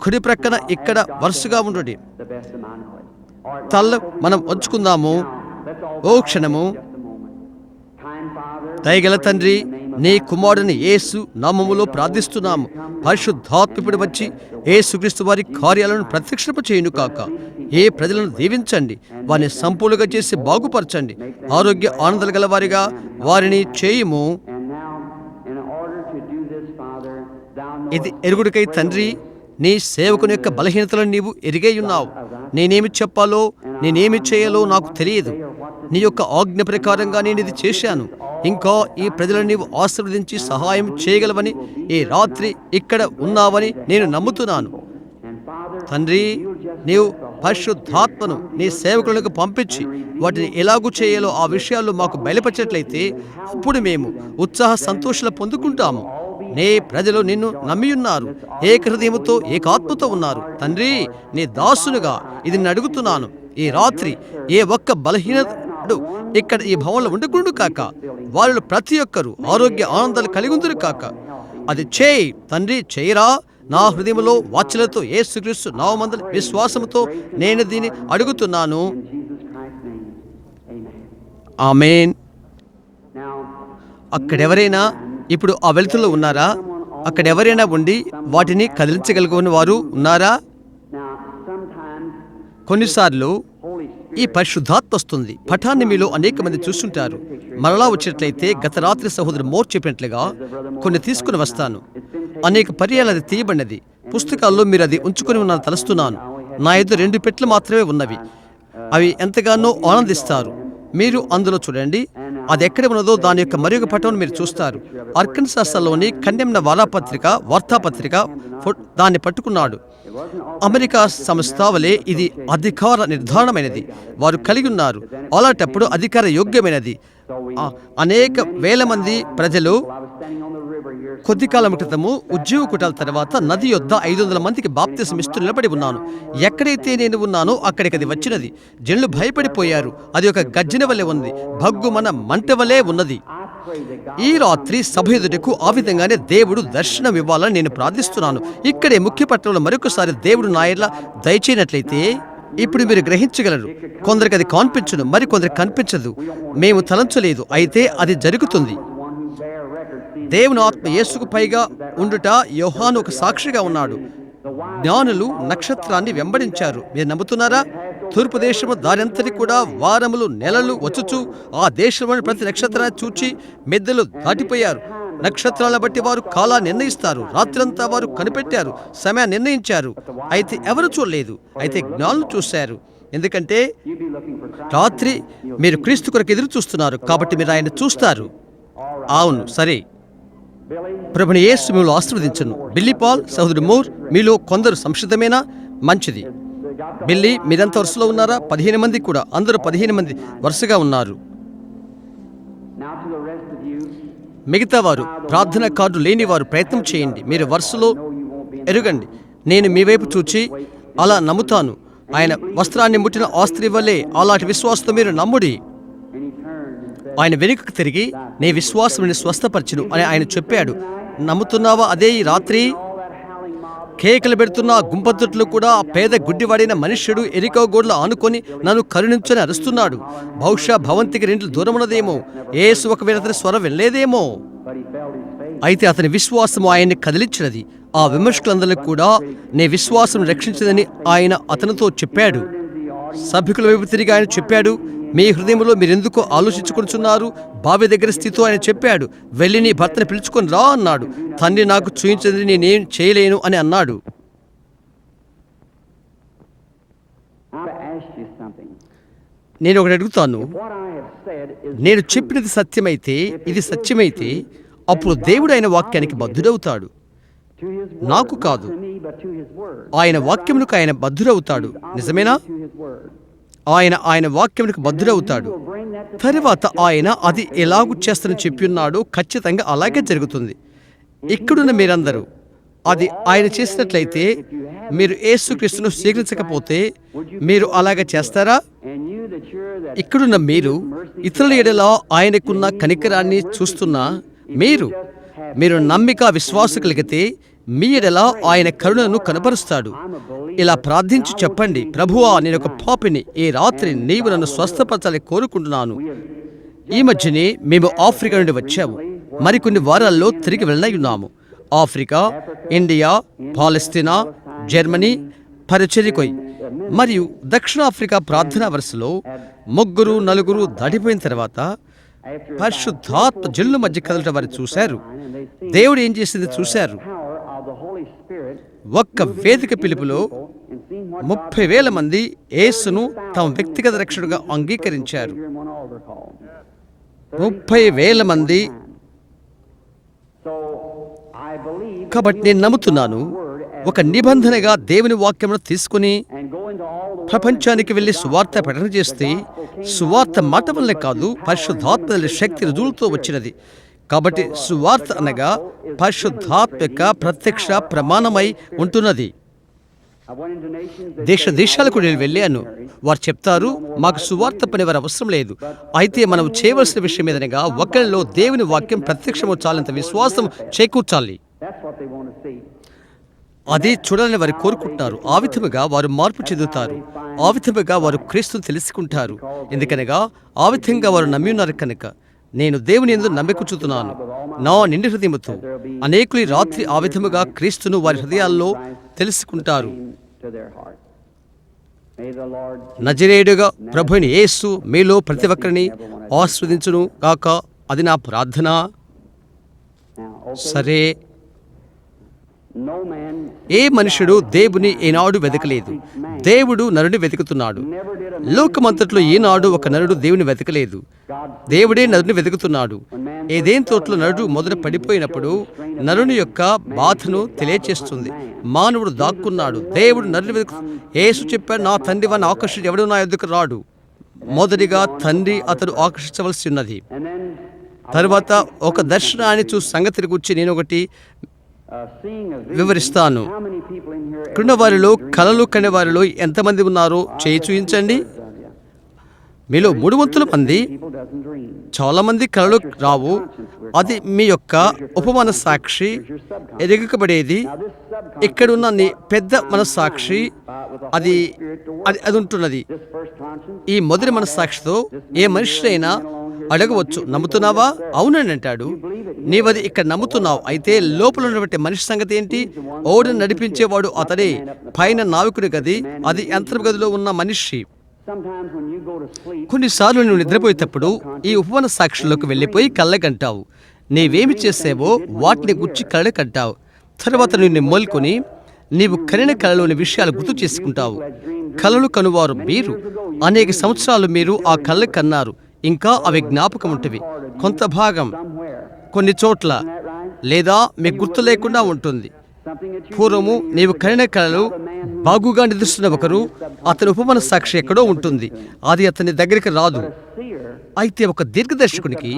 కుడి ప్రక్కన ఇక్కడ వరుసగా ఉండండి. తల్ల మనం వచ్చుకుందాము. ఓ క్షణము. దయగల తండ్రి, నీ కుమారుని యేసు నామములో ప్రార్థిస్తున్నాము. పరిశుద్ధాత్ముడు వచ్చి యేసుక్రీస్తు వారి కార్యాలను ప్రత్యక్షింప చేయును కాక. ఏ ప్రజలను దీవించండి, వారిని సంపూర్ణంగా చేసి బాగుపరచండి. ఆరోగ్య ఆనందాలు గల వారిగా వారిని చేయుము. ఇది ఎరుగుడికై తండ్రి, నీ సేవకుని యొక్క బలహీనతలను నీవు ఎరిగే ఉన్నావు. నేనేమి చెప్పాలో నేనేమి చేయాలో నాకు తెలియదు. నీ యొక్క ఆజ్ఞ ప్రకారంగా నేను ఇది చేశాను. ఇంకా ఈ ప్రజలను నీవు ఆశీర్వదించి సహాయం చేయగలవని ఈ రాత్రి ఇక్కడ ఉన్నావని నేను నమ్ముతున్నాను. తండ్రి, నీవు పరిశుద్ధాత్మను నీ సేవకులకు పంపించి వాటిని ఎలాగూ చేయాలో ఆ విషయాల్లో మాకు బయలుపరిచినట్లయితే అప్పుడు మేము ఉత్సాహ సంతోషాలు పొందుకుంటాము. నీ ప్రజలు నిన్ను నమ్మియున్నారు, ఏక హృదయముతో ఏకాత్మతో ఉన్నారు. తండ్రి, నీ దాసునుగా ఇది నేను అడుగుతున్నాను. ఈ రాత్రి ఏ ఒక్క బలహీనత ఇక్కడ ఈ భవనంలో ఉండకుండు కాక, వాళ్ళు ప్రతి ఒక్కరూ ఆరోగ్య ఆనందాలు కలిగుందురు కాక. అది చేయి తండ్రి, చేయరా. నా హృదయంలో వాత్సల్యతో యేసుక్రీస్తు నామమున విశ్వాసముతో నేను దీన్ని అడుగుతున్నాను. ఆమేన్. అక్కడెవరైనా ఇప్పుడు ఆ వెలుతుల్లో ఉన్నారా? అక్కడెవరైనా ఉండి వాటిని కదిలించగలిగిన వారు ఉన్నారా? కొన్నిసార్లు ఈ పరిశుద్ధాత్మ వస్తుంది. పఠాన్ని మీలో అనేక మంది చూస్తుంటారు. మరలా వచ్చినట్లయితే గత రాత్రి సహోదరు మోర్ చెప్పినట్లుగా కొన్ని తీసుకుని వస్తాను. అనేక పర్యాలు అది తీయబడినది. పుస్తకాల్లో మీరు అది ఉంచుకొని ఉన్నాను తలుస్తున్నాను. నా ఎదురు 2 పెట్టెలు మాత్రమే ఉన్నవి. అవి ఎంతగానో ఆనందిస్తారు. మీరు అందులో చూడండి. అది ఎక్కడ ఉన్నదో దాని యొక్క మరొక పటం మీరు చూస్తారు. అర్కన్సాస్లోని కండెమ్న వార్తాపత్రిక దాన్ని పట్టుకున్నాడు. అమెరికా సంస్థ వలె ఇది అధికార నిర్ధారణమైనది. వారు కలిగి ఉన్నారు. అలాంటప్పుడు అధికార యోగ్యమైనది. అనేక వేల మంది ప్రజలు కొద్ది కాలం క్రితము ఉద్యోగ కుటాల తర్వాత నది యొద్ద 500 మందికి బాప్తిసం ఇస్తూ నిలబడి ఉన్నాను. ఎక్కడైతే నేను ఉన్నానో అక్కడికి అది వచ్చినది. జనులు భయపడిపోయారు. అది ఒక గర్జన వలె ఉంది, భగ్గుమన మంట వలె ఉన్నది. ఈ రాత్రి సభ ఎదుటకు ఆ విధంగానే దేవుడు దర్శనం ఇవ్వాలని నేను ప్రార్థిస్తున్నాను. ఇక్కడే ముఖ్య పట్టణంలో మరొకసారి దేవుడు నా ఎడల దయచేయనట్లయితే ఇప్పుడు మీరు గ్రహించగలరు. కొందరికి అది కనిపించదు, మరి కొందరికి కనిపించదు. మేము తలంచలేదు, అయితే అది జరుగుతుంది. దేవుని ఆత్మ యేసుకు పైగా ఉండుట యోహాను ఒక సాక్షిగా ఉన్నాడు. జ్ఞానులు నక్షత్రాన్ని వెంబడించారు. మీరు నమ్ముతున్నారా? తూర్పు దేశము దానంతటి కూడా వారములు నెలలు వచ్చుచు ఆ దేశంలోని ప్రతి నక్షత్రాన్ని చూచి మెద్దలు దాటిపోయారు. నక్షత్రాలను బట్టి వారు కాలాన్ని నిర్ణయిస్తారు. రాత్రంతా వారు కనిపెట్టారు, సమయాన్ని నిర్ణయించారు. అయితే ఎవరు చూడలేదు, అయితే జ్ఞానులు చూశారు. ఎందుకంటే రాత్రి మీరు క్రీస్తు కొరకు ఎదురు చూస్తున్నారు, కాబట్టి మీరు ఆయన చూస్తారు. అవును, సరే. ప్రభుని యేసు మిమ్మల్ని ఆశీర్వదించును. బిల్లీ పాల్, సహోదరు మూర్, మీలో కొందరు సంసిద్ధమేనా? మంచిది. బిల్లీ, మీరంత వరుసలో ఉన్నారా? 15 మంది కూడా. అందరూ 15 మంది వరుసగా ఉన్నారు. మిగతా వారు ప్రార్థనా కార్డు లేని వారు ప్రయత్నం చేయండి. మీరు వరుసలో ఎరుగండి. నేను మీ వైపు చూచి అలా నమ్ముతాను. ఆయన వస్త్రాన్ని ముట్టిన ఆ స్త్రీ వల్లే అలాంటి విశ్వాసంతో మీరు నమ్ముడి. ఆయన వెనుకకు తిరిగి, నీ విశ్వాసం నిన్ను స్వస్థపరచును అని ఆయన చెప్పాడు. నమ్ముతున్నావా? అదే ఈ రాత్రి కేకలు పెడుతున్న ఆ గుంపతుట్లు కూడా ఆ పేద గుడ్డివాడైన మనుష్యుడు ఎరికో గోడలు ఆనుకొని నన్ను కరుణించని అరుస్తున్నాడు. బహుశా భవంతికి 2 దూరం ఉన్నదేమో. యేసు ఒకవేళ అతని స్వరం వెళ్ళలేదేమో. అయితే అతని విశ్వాసము ఆయన్ని కదిలించినది. ఆ విమర్శకులందరికీ కూడా నీ విశ్వాసం రక్షించదని ఆయన అతనితో చెప్పాడు. సభికుల వైపు తిరిగి ఆయన చెప్పాడు, మీ హృదయంలో మీరెందుకు ఆలోచించుకుంటున్నారు? బావి దగ్గర స్థితితో ఆయన చెప్పాడు, వెళ్ళి నీ భర్తను పిలుచుకొని రా అన్నాడు. తండ్రి నాకు చూయించదని నేనేం చేయలేను అని అన్నాడు. నేను ఒకటి అడుగుతాను, నేను చెప్పినది సత్యమైతే, ఇది సత్యమైతే, అప్పుడు దేవుడు ఆయన వాక్యానికి బద్ధుడవుతాడు. నాకు కాదు, ఆయన వాక్యమునకు ఆయన బద్ధుడవుతాడు. నిజమేనా? ఆయన వాక్యమునకు బద్ధుడవుతాడు. తరువాత ఆయన అది ఎలాగూ చేస్తానని చెప్పి ఉన్నాడో ఖచ్చితంగా అలాగే జరుగుతుంది. ఇక్కడున్న మీరందరూ అది ఆయన చేసినట్లయితే, మీరు యేసుక్రీస్తును స్వీకరించకపోతే మీరు అలాగే చేస్తారా? ఇక్కడున్న మీరు ఇతరుల ఎడల ఆయనకున్న కనికరాన్ని చూస్తున్నా మీరు నమ్మిక విశ్వాసం కలిగితే మీ ఎడల ఆయన కరుణను కనపరుస్తాడు. ఇలా ప్రార్థించి చెప్పండి, ప్రభువా, నేను ఒక పాపిని, ఈ రాత్రి నీవు నన్ను స్వస్థపరచాలని కోరుకుంటున్నాను. ఈ మధ్యనే మేము ఆఫ్రికా నుండి వచ్చాము. మరికొన్ని వారాల్లో తిరిగి వెళ్ళనున్నాము. ఆఫ్రికా, ఇండియా, పాలస్తీనా, జర్మనీ పరిచర్యకొయ్ మరియు దక్షిణాఫ్రికా ప్రార్థనా వరుసలో 3-4 దాటిపోయిన తర్వాత పరిశుద్ధాత్మ జనుల మధ్య కదలటం వారు చూశారు. దేవుడు ఏం చేసింది చూశారు. ఒక్క వేదిక పిలుపులో 30,000 మంది యేసును తమ వ్యక్తిగత రక్షకుడిగా అంగీకరించారు. 30,000 మంది. కాబట్టి నేను నమ్ముతున్నాను, ఒక నిబంధనగా దేవుని వాక్యమును తీసుకుని ప్రపంచానికి వెళ్ళి సువార్త ప్రకటన చేస్తే, సువార్త మాట వల్లే కాదు, పరిశుద్ధాత్మ శక్తి రుజువులతో వచ్చినది. కాబట్టి సువార్త అనగా పరిశుద్ధాత్మ యొక్క ప్రత్యక్ష ప్రమాణమై ఉంటున్నది. దేశాలకు నేను వెళ్ళాను. వారు చెప్తారు, మాకు సువార్త పని వారు అవసరం లేదు. అయితే మనం చేయవలసిన విషయం ఏదనగా, ఒకరిలో దేవుని వాక్యం ప్రత్యక్షము చాలంత విశ్వాసం చేకూర్చాలి. అది చూడాలని వారు కోరుకుంటున్నారు. ఆ విధముగా వారు మార్పు చెందుతారు. ఆ విధముగా వారు క్రీస్తుని తెలుసుకుంటారు. ఎందుకనగా ఆ విధంగా వారు నమ్మి ఉన్నారు కనుక. నేను దేవుని యందు నమ్మికుంచుతున్నాను నా నిండి హృదయముతో. అనేకులు రాత్రి ఆ విధముగా క్రీస్తును వారి హృదయాల్లో తెలుసుకుంటారు. నజరేయుడుగా ప్రభువైన యేసు మీలో ప్రతి ఒక్కరిని ఆశీర్వదించును గాక. అది నా ప్రార్థన. సరే, ఏ మనుషుడు దేవుని ఏనాడు వెతకలేదు. దేవుడు నరుని వెతుకుతున్నాడు. లోకమంతట్లో ఈనాడు ఒక నరుడు దేవుని వెతకలేదు. దేవుడే నరుని వెతుకుతున్నాడు. ఏదేం తోటలో నరుడు మొదట పడిపోయినప్పుడు నరుని యొక్క బాధను తెలియచేస్తుంది. మానవుడు దాక్కున్నాడు. దేవుడు నరుని వెతుకు. యేసు చెప్పాడు, నా తండ్రి వారిని ఆకర్షించి ఎవడు నా ఎదుకు రాడు. మొదటిగా తండ్రి అతడు ఆకర్షించవలసి ఉన్నది. తరువాత ఒక దర్శనాన్ని చూసి సంగతిని గురించి నేను ఒకటి వివరిస్తాను. ఇక్కడున్న వారిలో కలలు కనే వారిలో ఎంతమంది ఉన్నారో చేయి చూయించండి. మీలో 3 మంది చాలా మంది కలలు రావు. అది మీ యొక్క ఉపమాన సాక్షి ఎరగబడేది. ఇక్కడున్న నీ పెద్ద మనస్సాక్షి అది అది ఉంటున్నది. ఈ మొదటి మనస్సాక్షితో ఏ మనిషినైనా అడగవచ్చు, నమ్ముతున్నావా? అవునని అంటాడు. నీవది ఇక్కడ నమ్ముతున్నావు. అయితే లోపల ఉన్నటువంటి మనిషి సంగతి ఏంటి? ఓడను నడిపించేవాడు అతడే, పైన నావికుడి గది అది యంత్రం గదిలో ఉన్న మనిషి. కొన్నిసార్లు నువ్వు నిద్రపోయేటప్పుడు ఈ ఉపమాన సాక్షుల్లోకి వెళ్ళిపోయి కళ్ళకంటావు. నీవేమి చేసావో వాటిని గుర్చి కళ్ళకంటావు. తర్వాత నిన్ను మొల్కొని నీవు కనిన కళలోని విషయాలు గుర్తు చేసుకుంటావు. కళలు కనువారు మీరు. అనేక సంవత్సరాలు మీరు ఆ కళ్ళ కన్నారు. ఇంకా అవి జ్ఞాపకం ఉంటవి. కొంత భాగం కొన్ని చోట్ల, లేదా మీకు గుర్తు లేకుండా ఉంటుంది. పూర్వము నీవు కనిన కళలు బాగుగా నిద్రిస్తున్న ఒకరు, అతని ఉపమాన సాక్షి ఎక్కడో ఉంటుంది. అది అతని దగ్గరికి రాదు. అయితే ఒక దీర్ఘదర్శకునికి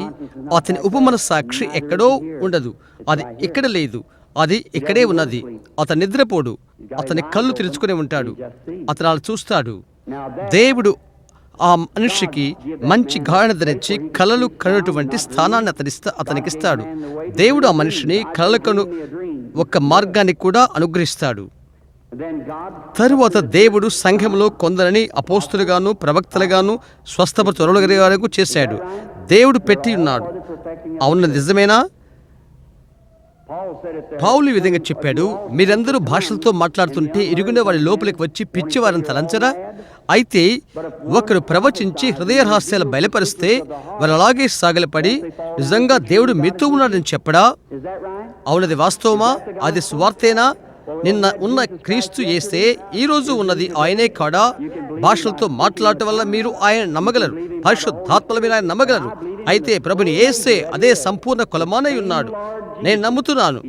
అతని ఉపమాన సాక్షి ఎక్కడో ఉండదు. అది ఇక్కడ లేదు, అది ఇక్కడే ఉన్నది. అతను నిద్రపోడు, అతని కళ్ళు తెరుచుకుని ఉంటాడు. అతను అలా చూస్తాడు. దేవుడు ఆ మనిషికి మంచి గాఢత ధరించి కలలు కనుటువంటి స్థానాన్ని అతనికిస్తాడు. దేవుడు ఆ మనిషిని కలలు కను ఒక మార్గాన్ని కూడా అనుగ్రహిస్తాడు. తరువాత దేవుడు సంఘంలో కొందరిని అపోస్తులుగాను ప్రవక్తలుగాను స్వస్థపరచగలిగేవారు చేశాడు. దేవుడు పెట్టి ఉన్నాడు. అవును, నిజమేనా? పౌలు ఈ విధంగా చెప్పాడు, మీరందరూ భాషలతో మాట్లాడుతుంటే ఇరుగునే వారి లోపలికి వచ్చి పిచ్చివారిని తలంచరా? అయితే ఒకరు ప్రవచించి హృదయ రహస్యాలు బయలుపరిస్తే వారు అలాగే సాగలపడి నిజంగా దేవుడు మీతో ఉన్నాడని చెప్పడా? అవునది వాస్తవమా? అది సువార్తేనా? నిన్న ఉన్న క్రీస్తు యేసే ఈ రోజు ఉన్నది ఆయనే కాడా? భాషలతో మాట్లాడటం వల్ల మీరు ఆయన నమ్మగలరు, పరిశుద్ధాత్మల మీద ఆయన నమ్మగలరు. అయితే ప్రభుని యేసే అదే సంపూర్ణ కొలమానై ఉన్నాడు. నేను నమ్ముతున్నాను.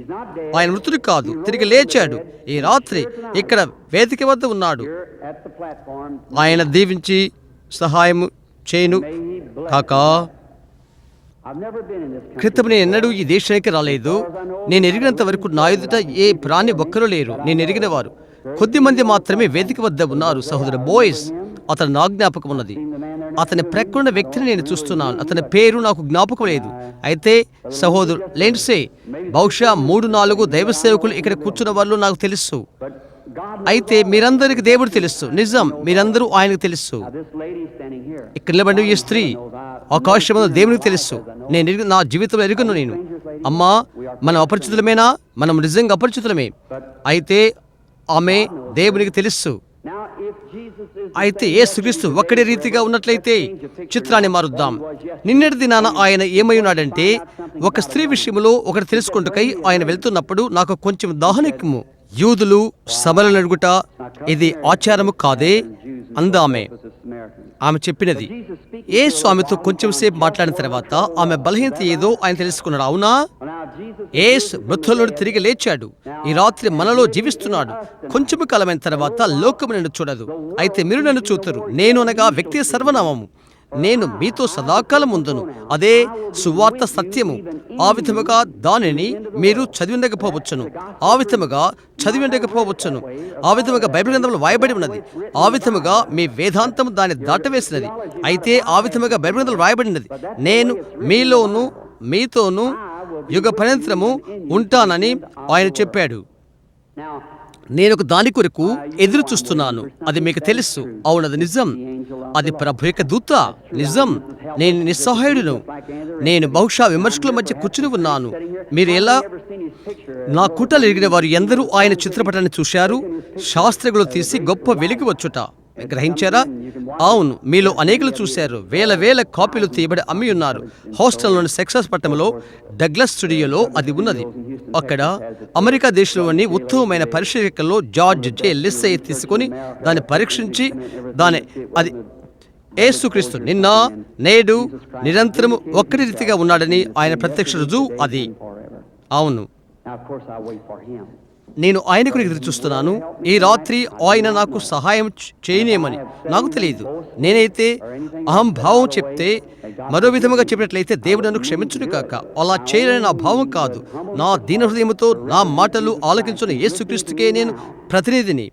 ఆయన మృతుడు కాదు, తిరిగి లేచాడు. ఈ రాత్రి ఇక్కడ వేదిక వద్ద ఉన్నాడు. ఆయన దీవించి సహాయం చేయను కాకా. క్రితం నేను ఎన్నడూ ఈ దేశానికి రాలేదు. నేను ఎరిగినంత వరకు నా ఎదుట ఏ ప్రాణి ఒక్కరూ లేరు. నేను ఎరిగిన వారు కొద్ది మంది మాత్రమే వేదిక వద్ద ఉన్నారు. సహోదరు బోయిస్, అతను నా జ్ఞాపకం ఉన్నది. అతని ప్రక్కన వ్యక్తిని నేను చూస్తున్నాను. అతని పేరు నాకు జ్ఞాపకం లేదు. అయితే సహోదరు లెండ్సే, బహుశా 3-4 దైవ సేవకులు ఇక్కడ కూర్చున్న వాళ్ళు నాకు తెలుసు. అయితే మీరందరికి దేవుడు తెలుసు. నిజం, మీరందరూ ఆయనకు తెలుసు. ఇక్కడ నిలబడి ఈ స్త్రీ ఆకాశంలో దేవునికి తెలుసు. నేను నా జీవితంలో ఎరుగును. నేను అమ్మా, మనం అపరిచితులమేనా? మనం నిజంగా అపరిచితులమే. అయితే ఆమె దేవునికి తెలుసు. అయితే యేసుక్రీస్తు ఒక్కడే రీతిగా ఉన్నట్లయితే చిత్రాన్ని మారుద్దాం. నిన్నటి దినాన ఆయన ఏమై ఉన్నాడంటే, ఒక స్త్రీ విషయంలో ఒకటి తెలుసుకుంటుకై ఆయన వెళ్తున్నప్పుడు నాకు కొంచెం దాహనెక్కుము. యూదులు సభలను అడుగుట ఇది ఆచారము కాదే అందామె. ఆమె చెప్పినది. యేసు ఆమెతో కొంచెం సేపు మాట్లాడిన తర్వాత ఆమె బలహీనత ఏదో ఆయన తెలుసుకున్నాడు. అవునా? యేసు మృతుల్లో తిరిగి లేచాడు. ఈ రాత్రి మనలో జీవిస్తున్నాడు. కొంచెము కాలమైన తర్వాత లోకము నన్ను చూడదు, అయితే మీరు నన్ను చూతురు. నేను అనగా వ్యక్తి సర్వనామము. నేను మీతో సదాకాలం ఉందును. అదే సువార్త సత్యము. ఆ విధముగా దానిని మీరు చదివిండకపోవచ్చును, ఆ విధముగా చదివిండకపోవచ్చును. ఆ విధముగా బైబిల్ గ్రంథంలో వాయబడి ఉన్నది. ఆ విధముగా మీ వేదాంతం దాన్ని దాటవేసినది. అయితే ఆ విధముగా బైబిల్ గ్రంథంలో రాయబడినది, నేను మీలోను మీతోను యుగ పర్యంతరము ఉంటానని ఆయన చెప్పాడు. నేను ఒక దాని కొరకు ఎదురు చూస్తున్నాను. అది మీకు తెలుసు. అవునది నిజం. అది ప్రభు యొక్క దూత. నిజం. నేను నిస్సహాయుడును. నేను బహుశా విమర్శకుల మధ్య కూర్చుని ఉన్నాను. మీరు ఎలా నా కూటలు ఎరిగిన వారు ఎందరూ ఆయన చిత్రపటాన్ని చూశారు. శాస్త్రజ్ఞులు తీసి గొప్ప వెలికి వచ్చుట గ్రహించారా? అవును, మీలో అనేకులు చూశారు. వేల కాపీలు తీయబడి అమ్మి ఉన్నారు. హాస్టల్లోని సెక్సస్ పట్టణంలో డగ్లస్ స్టూడియోలో అది ఉన్నది. అక్కడ అమెరికా దేశంలోని ఉత్తమమైన పరిశీలకుల్లో జార్జ్ జే లిస్సే తీసుకొని దాన్ని పరీక్షించి అది యేసుక్రీస్తు నిన్న నేడు నిరంతరము ఒక్కటి రీతిగా ఉన్నాడని ఆయన ప్రత్యక్ష రుజువు అది. అవును. నేను ఆయన కొరకు ఎదురు చూస్తున్నాను. ఈ రాత్రి ఆయన నాకు సహాయం చేయనేమని నాకు తెలియదు. నేనైతే అహంభావం చెప్తే, మరో విధముగా చెప్పినట్లయితే దేవుడు నన్ను క్షమించును కాక. అలా చేయాలని నా భావం కాదు. నా దీన హృదయముతో నా మాటలు ఆలకించున్న యేసుక్రీస్తుకే నేను ప్రతినిధిని.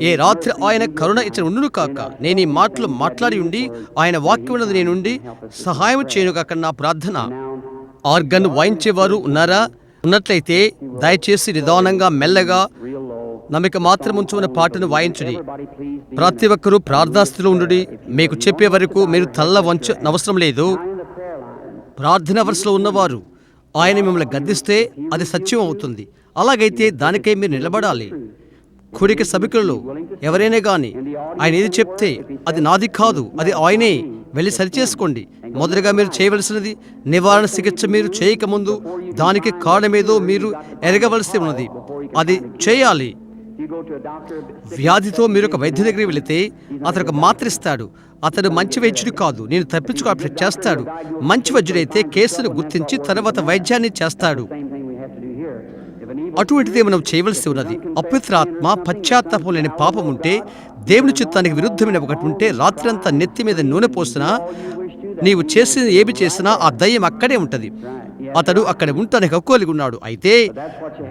ఏ రాత్రి ఆయన కరుణ ఇచ్చిన ఉండును కాక. నేను ఈ మాటలు మాట్లాడి ఉండి ఆయన వాక్యం ఉన్నది నేనుండి సహాయం చేయను కాక నా ప్రార్థన. ఆర్గన్ వాయించేవారు ఉన్నారా? ఉన్నట్లయితే దయచేసి నిదానంగా మెల్లగా నమ్మిక మాత్రం ఉంచుకున్న పాటను వాయించుడి. ప్రతి ఒక్కరూ ప్రార్థనాస్థితిలో ఉండుడి. మీకు చెప్పే వరకు మీరు తల్ల వంచనవసరం లేదు. ప్రార్థన వరుసలో ఉన్నవారు ఆయన మిమ్మల్ని గద్దిస్తే అది సత్యం అవుతుంది. అలాగైతే దానికై మీరు నిలబడాలి. కూడిక సభికులలో ఎవరైనా కానీ ఆయన ఏది చెప్తే అది నాది కాదు, అది ఆయనే, వెళ్ళి సరిచేసుకోండి. మొదటగా మీరు చేయవలసినది నివారణ చికిత్స. మీరు చేయకముందు దానికి కారణమేదో మీరు ఎరగవలసి ఉన్నది. అది చేయాలి. వ్యాధితో మీరు ఒక వైద్యుడి దగ్గరికి వెళితే అతను ఒక మాత్ర ఇస్తాడు. అతడు మంచి వైద్యుడు కాదు, నేను తప్పించుకోవాలి చేస్తాడు. మంచి వైద్యుడైతే కేసును గుర్తించి తర్వాత వైద్యాన్ని చేస్తాడు. అటువంటిదే మనం చేయవలసి ఉన్నది. అపవిత్రాత్మ, పశ్చాత్తాపం లేని పాపం ఉంటే, దేవుని చిత్తానికి విరుద్ధమైన ఒకటి ఉంటే, రాత్రంతా నెత్తి మీద నూనె పోసినా, నీవు చేసిన ఏమి చేసినా ఆ దయ్యం అక్కడే ఉంటది. అతడు అక్కడ ఉండటానికి హక్కు ఉన్నాడు. అయితే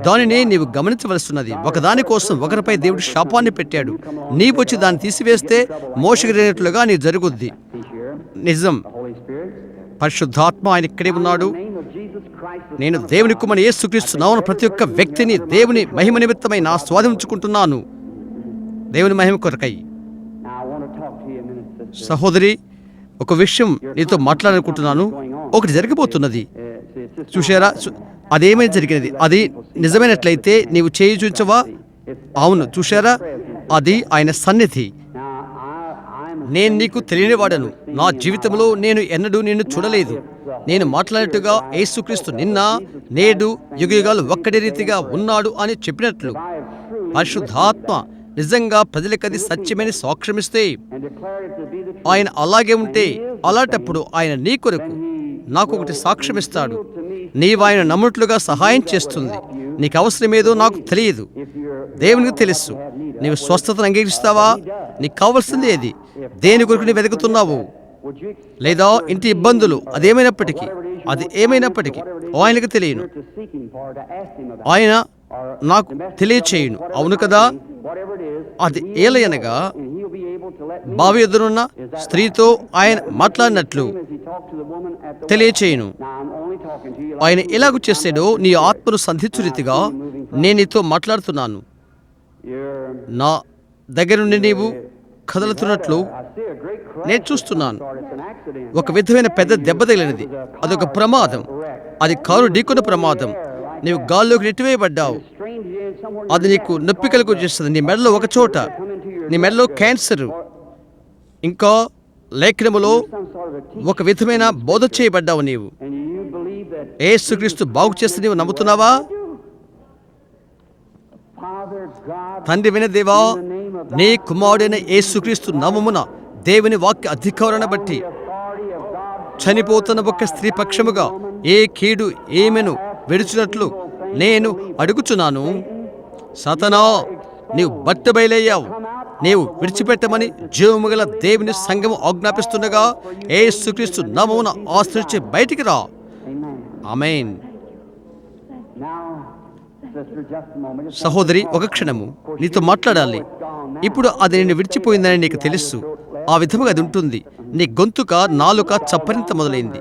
దానిని నీవు గమనించవలసినది. ఒకదాని కోసం ఒకరిపై దేవుడు శాపాన్ని పెట్టాడు. నీవు వచ్చి దాన్ని తీసివేస్తే మోసగినట్లుగా నీ జరుగుద్ది. నిజం, పరిశుద్ధాత్మ ఆయన ఇక్కడే ఉన్నాడు. నేను దేవుని కుమారుని యేసుక్రీస్తు నామమున ప్రతి ఒక్క వ్యక్తిని దేవుని మహిమ నిమిత్తమై నా స్వాధీనించుకుంటున్నాను. దేవుని మహిమ కొరకై. సహోదరి, ఒక విషయం నీతో మాట్లాడాలనుకుంటున్నాను. ఒకటి జరగబోతున్నది. చూశారా? అదేమైనా జరిగినది. అది నిజమైనట్లయితే నీవు చేయి చూచవా? అవును, చూశారా? అది ఆయన సన్నిధి. నేను నీకు తెలియని వాడను. నా జీవితంలో నేను ఎన్నడూ నిన్ను చూడలేదు. నేను మాట్లాడినట్టుగా యేసుక్రీస్తు నిన్న నేడు యుగయుగాలు ఒక్కడే రీతిగా ఉన్నాడు అని చెప్పినట్లు పరిశుద్ధాత్మ నిజంగా ప్రజలకది సత్యమని సాక్ష్యమిస్తే, ఆయన అలాగే ఉంటే, అలాంటప్పుడు ఆయన నీ కొరకు నాకు ఒకటి సాక్ష్యమిస్తాడు. నీవు ఆయన నమ్ముట్లుగా సహాయం చేస్తుంది. నీకు అవసరమేదో నాకు తెలియదు, దేవునికి తెలుసు. నీవు స్వస్థతను అంగీకరిస్తావా? నీకు కావలసింది ఏది? దేని కొరకు నీవు వెతుకుతున్నావు? లేదా ఇంటి ఇబ్బందులు, అదేమైనప్పటికీ ఆయనకు తెలియను. ఆయన నాకు తెలియచేయును. అవును కదా? అది ఏలయనగా బావి ఎదురున్న స్త్రీతో ఆయన మాట్లాడినట్లు తెలియచేయును. ఆయన ఎలాగూ చేసాడో నీ ఆత్మను సంధించు రీతిగా నేను నీతో మాట్లాడుతున్నాను. నా దగ్గర నుండి నీవు కదులుతున్నట్లు నేను చూస్తున్నాను. ఒక విధమైన పెద్ద దెబ్బ తగిలినది. అదొక ప్రమాదం. అది కారు ఢీకొన్న ప్రమాదం. నీవు గాల్లోకి నెట్టివేయబడ్డావు. అది నీకు నొప్పి కలుగు చేస్తుంది. నీ మెడలో ఒక చోట, నీ మెడలో క్యాన్సర్. ఇంకా లేఖనములో ఒక విధమైన బోధ చేయబడ్డావు. నీవు యేసుక్రీస్తు బాగు చేస్తే నీవు నమ్ముతున్నావా? తండ్రి విన దేవా, నీ కుమారుడైన యేసుక్రీస్తు నామమున దేవుని వాక్య అధికారాన్ని బట్టి చనిపోతున్న ఒక స్త్రీ పక్షముగా ఏ కీడు ఏమెను విడిచినట్లు నేను అడుగుచున్నాను. సాతానా, నీవు బట్టబయలయ్యావు. నీవు విడిచిపెట్టమని జీవముగల దేవుని సంఘము ఆజ్ఞాపిస్తుండగా యేసుక్రీస్తు నామమున ఆశ్రయించి బయటికి రా. ఆమేన్. సహోదరి, ఒక క్షణము నీతో మాట్లాడాలి. ఇప్పుడు అది నేను విడిచిపోయిందని నీకు తెలుసు. ఆ విధముగా అది ఉంటుంది. నీ గొంతుక, నాలుక చప్పరింత మొదలైంది.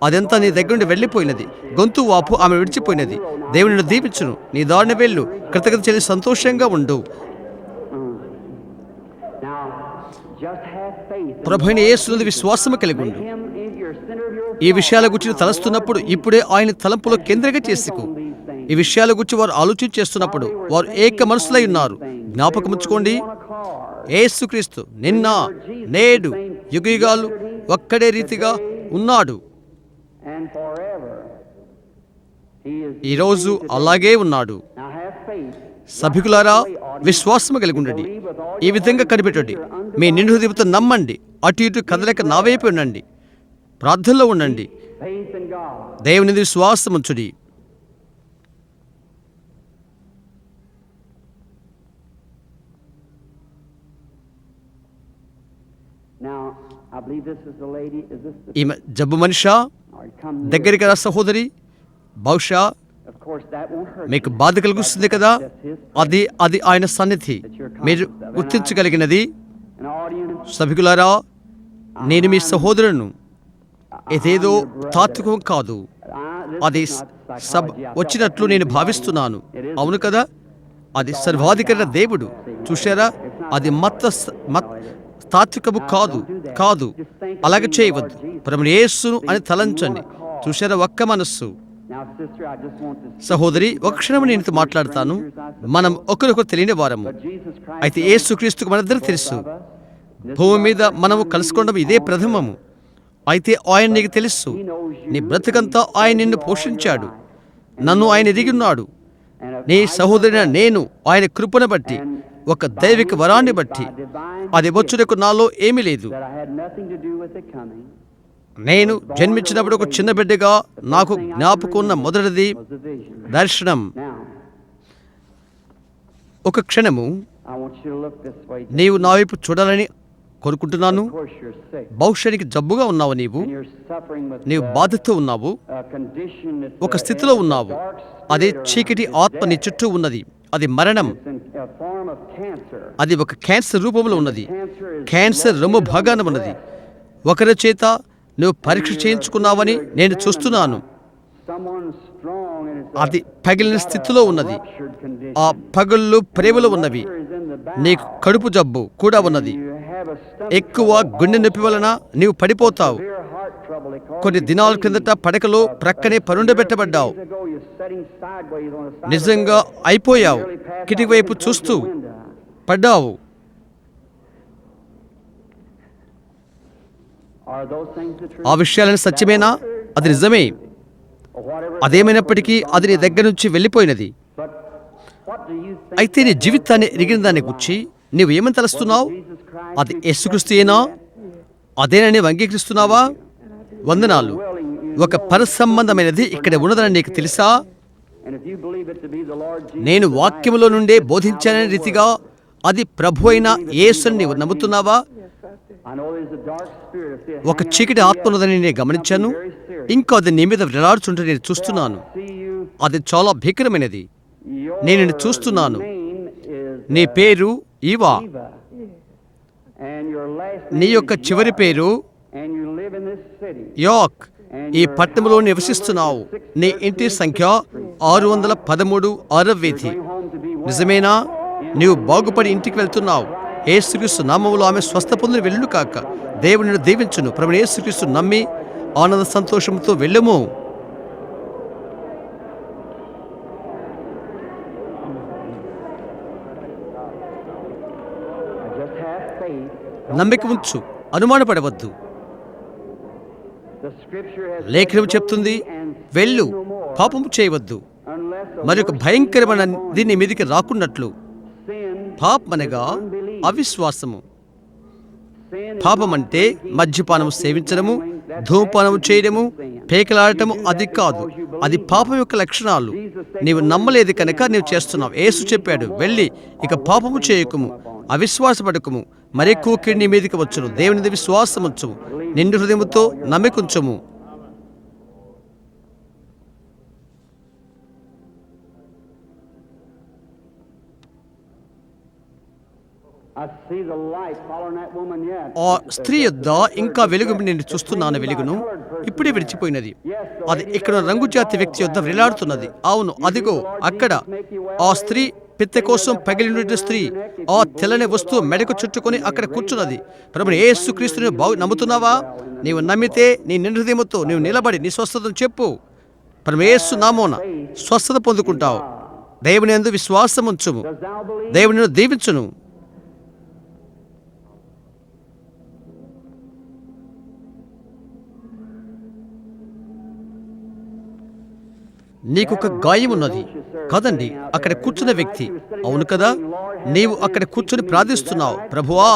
అదంతా నీ దగ్గర నుండి వెళ్ళిపోయినది. గొంతు వాపు ఆమె విడిచిపోయినది. దేవుని నిన్ను దీవించును. నీ దారిని వెళ్ళు. కృతజ్ఞత చెల్లి సంతోషంగా ఉండు. ప్రభువైన యేసునందు విశ్వాసము కలిగి ఉండు. ఈ విషయాల గురించి తలస్తున్నప్పుడు ఇప్పుడే ఆయన తలంపులో కేంద్రంగా చేసుకో. ఈ విషయాల గురించి వారు ఆలోచన చేస్తున్నప్పుడు వారు ఏక మనసులై ఉన్నారు. జ్ఞాపకముంచుకోండి, యేసుక్రీస్తు నిన్న నేడు యుగయుగాలు ఒక్కడే రీతిగా ఉన్నాడు. ఈరోజు అలాగే ఉన్నాడు. సభికులారా, విశ్వాసము కలిగి ఉండండి. ఈ విధంగా కనిపెట్టండి. మీ నిండు హృదయంతో నమ్మండి. అటు ఇటు కదలక నా వైపు ఉండండి. ప్రార్థనలో ఉండండి. దేవుని విశ్వాసం ఉంచుడి. Now, I believe this is the lady. Is this the? ఈమె జబ్బు Manisha? All right, come here. దగ్గరికి రా సహోదరి. బహుశా Of course, that won't hurt. మీకు you. బాధ కలిగిస్తుంది కదా? That's his. అది ఆయన సన్నిధి. మీరు గుర్తించగలిగినది. An audience. సభికులారా, నేను మీ సహోదరును. ఇదేదో తాత్వికం కాదు, అది వచ్చినట్లు నేను భావిస్తున్నాను. అవును కదా? అది సర్వాధికార దేవుడు. చూశారా? అది తాత్వికము కాదు. అలాగే చేయవద్దు. ప్రభువు యేసును అని తలంచండి. చూశారా? ఒక్క మనస్సు. Now, sister, I just want to. సహోదరి, ఒక క్షణం నేను మాట్లాడతాను. మనం ఒకరికొకరు తెలియని వారము. But Jesus Christ. అయితే యేసుక్రీస్తుకు మనందరూ తెలుసు. భూమి మీద మనము కలుసుకోవడం ఇదే ప్రథమము. అయితే ఆయన నీకు తెలుసు. నీ బ్రతుకంతా ఆయన నిన్ను పోషించాడు. నన్ను ఆయన ఎరిగి ఉన్నాడు. నీ సహోదరిన నేను ఆయన కృపను బట్టి, ఒక దైవిక వరాన్ని బట్టి, అది వచ్చుటకు నాలో ఏమీ లేదు. That I had nothing to do with it coming. నేను జన్మించినప్పుడు ఒక చిన్న బిడ్డగా నాకు జ్ఞాపకం ఉన్న మొదటిది Was the vision. దర్శనం. Now, ఒక క్షణము I want you to look this way. నీవు నా వైపు చూడాలని కోరుకుంటున్నాను. Of course, you're sick. బహుశా జబ్బుగా ఉన్నావు. నీవు And you're suffering with నీవు బాధతో ఉన్నావు. a condition that's ఒక స్థితిలో ఉన్నావు. అదే చీకటి ఆత్మ నీ చుట్టూ ఉన్నది. అది మరణం. It's in a form of cancer. అది ఒక క్యాన్సర్ రూపంలో ఉన్నది. Cancer is క్యాన్సర్ రొమ్ము భాగాన ఉన్నది. ఒకరి చేత నువ్వు పరీక్ష చేయించుకున్నావని నేను చూస్తున్నాను. someone strong and it's అది పగిలిన స్థితిలో ఉన్నది. ruptured condition. ఆ పగుళ్ళు ప్రేమలో ఉన్నవి. Cancer is in the bowel. నీకు కడుపు జబ్బు కూడా ఉన్నది. You have a stomach ఎక్కువ గుండె నొప్పి వలన నీవు పడిపోతావు. severe heart trouble. It causes కొన్ని దినాల క్రిందట పడకలో ప్రక్కనే పరుండబెట్టబడ్డావు. days ago you're sitting sideways on the side of నిజంగా the bed. అయిపోయావు. Nearly passed కిటికీ out వైపు towards చూస్తూ the window. పడ్డావు. Are those things the truth? ఆ విషయాలను సత్యమేనా? అది నిజమే. Or whatever. అదేమైనప్పటికీ అది నీ దగ్గర నుంచి వెళ్ళిపోయినది. But what do you think? అయితే నీ జీవితాన్ని ఎరిగిన దాన్ని గురించి నీవు ఏమని తలస్తున్నావు? Jesus Christ. అది యేసుక్రీస్తుయేనా? అదేనా నీవు అంగీకరిస్తున్నావా? వందనాలు. ఒక పరసంబంధమైనది ఇక్కడ ఉన్నదని నీకు తెలుసా? And if you believe it to be the Lord Jesus. నేను వాక్యములో నుండే బోధించాననే రీతిగా అది ప్రభు అయిన యేసుని నీవు నమ్ముతున్నావా? I know there's a dark spirit of this. ఒక చీకటి ఆత్మ ఉన్నదని నేను గమనించాను. ఇంకా అది నీ మీద వేలాడుతుంటే నేను చూస్తున్నాను. See you. అది చాలా భీకరమైనది. Your నేను నిన్ను చూస్తున్నాను. name is నీ పేరు Eva. Eva. And your last నీ name యొక్క is చివరి York. పేరు And you live in this city. యాక్. ఈ పట్టణంలో నివసిస్తున్నావు. నీ ఇంటి సంఖ్య 613 6వ వీధి. Going home to be well. నిజమేనా? నీవు బాగుపడి ఇంటికి వెళ్తున్నావు. యేసుక్రీస్తు నామములో ఆమె స్వస్థ పొందిన వెళ్ళును కాక. దేవుని నిన్ను దీవించును. ప్రభువు యేసుక్రీస్తు నమ్మి ఆనంద సంతోషంతో వెళ్ళుము. Just have faith. నమ్మిక ఉంచు, అనుమానపడవద్దు. The scripture has లేఖనం చెప్తుంది, వెళ్ళు, పాపము చేయవద్దు. unless a మరొక భయంకరమైన దీని మీదికి రాకున్నట్లు. sin, పాపమనగా అవిశ్వాసము. sin is పాపం అంటే మద్యపానము సేవించడము, ధూమపానము చేయడము, పేకలాడటము అది కాదు. అది పాపం యొక్క లక్షణాలు. నీవు నమ్మలేదు కనుక నీవు చేస్తున్నావు. యేసు చెప్పాడు, వెళ్ళి ఇక పాపము చేయకుము, అవిశ్వాసపడకుము, మరెక్కువ కీడు నీ మీదకి వచ్చును. దేవునిది విశ్వాసం ఉంచుము, నిండు హృదయముతో నమ్మికుంచుము. I see the light following that woman yet. ఆ స్త్రీ యొద్ద ఇంకా వెలుగు నేను చూస్తున్నాను. వెలుగును ఇప్పుడే విడిచిపోయినది. అది ఇక్కడ రంగు జాతి వ్యక్తి యొద్ద వేలాడుతున్నది. అవును, అదిగో అక్కడ ఆ స్త్రీ, పిత్తె కోసం పగిలిన స్త్రీ, ఆ తెల్లని వస్తువు మెడకు చుట్టుకొని అక్కడ కూర్చున్నది. ప్రభువు యేసుక్రీస్తుని నమ్ముతున్నావా? నీవు నమ్మితే నీ నిండు హృదయముతో నీవు నిలబడి నీ స్వస్థతను చెప్పు. ప్రభువు యేసు నామమున స్వస్థత పొందుకుంటావు. దేవుని యందు విశ్వాసం ఉంచుము. Does thou believe? దేవుని నిన్ను దీవించును. నీకొక గాయం ఉన్నది కదండి, అక్కడ కూర్చున్న వ్యక్తి. అవును కదా? నీవు అక్కడ కూర్చుని ప్రార్థిస్తున్నావు, ప్రభువా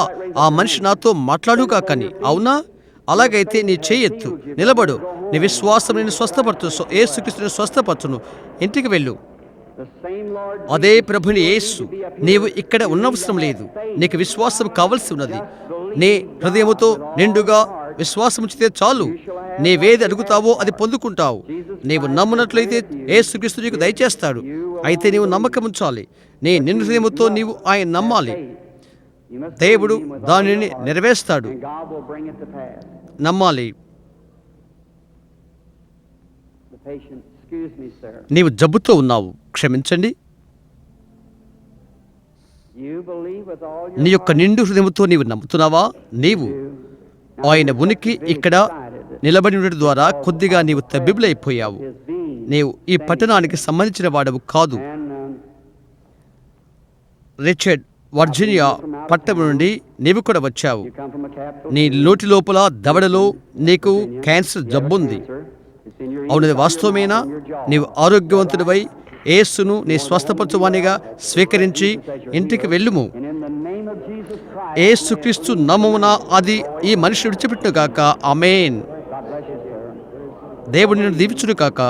ఆ మనిషి నాతో మాట్లాడుగాకని. అవునా? అలాగైతే నీ చేయెత్తు, నిలబడు. నీ విశ్వాసం నేను స్వస్థపరచు. యేసుక్రీస్తుని స్వస్థపరచును. ఇంటికి వెళ్ళు. The same Lord అదే ప్రభుని యేసు. నీవు ఇక్కడ ఉన్నవసరం లేదు. నీకు విశ్వాసం కావలసి ఉన్నది. నీ హృదయముతో నిండుగా విశ్వాసముంచితే చాలు. నీవేది అడుగుతావో అది పొందుకుంటావు. నీవు నమ్మునట్లయితే యేసుక్రీస్తు నీకు దయచేస్తాడు. అయితే నీవు నమ్మకం ఉంచాలి. నీ నిండు హృదయముతో నీవు ఆయన నమ్మాలి. దేవుడు దానిని నెరవేరుస్తాడు. నమ్మాలి. నీవు జబ్బుతో ఉన్నావు, క్షమించండి. నీ యొక్క నిండు హృదయముతో నీవు నమ్ముతున్నావా? నీవు ఆయన ఉనికి ఇక్కడ నిలబడి ఉండడం ద్వారా కొద్దిగా నీవు తబ్బిబులైపోయావు. నీవు ఈ పట్టణానికి సంబంధించిన వాడవు కాదు. రిచర్డ్ వర్జీనియా పట్టణం నుండి నీవు కూడా వచ్చావు. నీ నోటి లోపల దవడలో నీకు క్యాన్సర్ జబ్బుంది. అవునది వాస్తవమేనా? నీవు ఆరోగ్యవంతుడివై యేసును నీ స్వస్థపరచువానిగా స్వీకరించి ఇంటికి వెళ్ళుము. యేసుక్రీస్తు నామమున అది ఈ మనిషి విడిచిపెట్టును గాక. ఆమేన్. దేవుడు నిన్ను దీవించును కాక,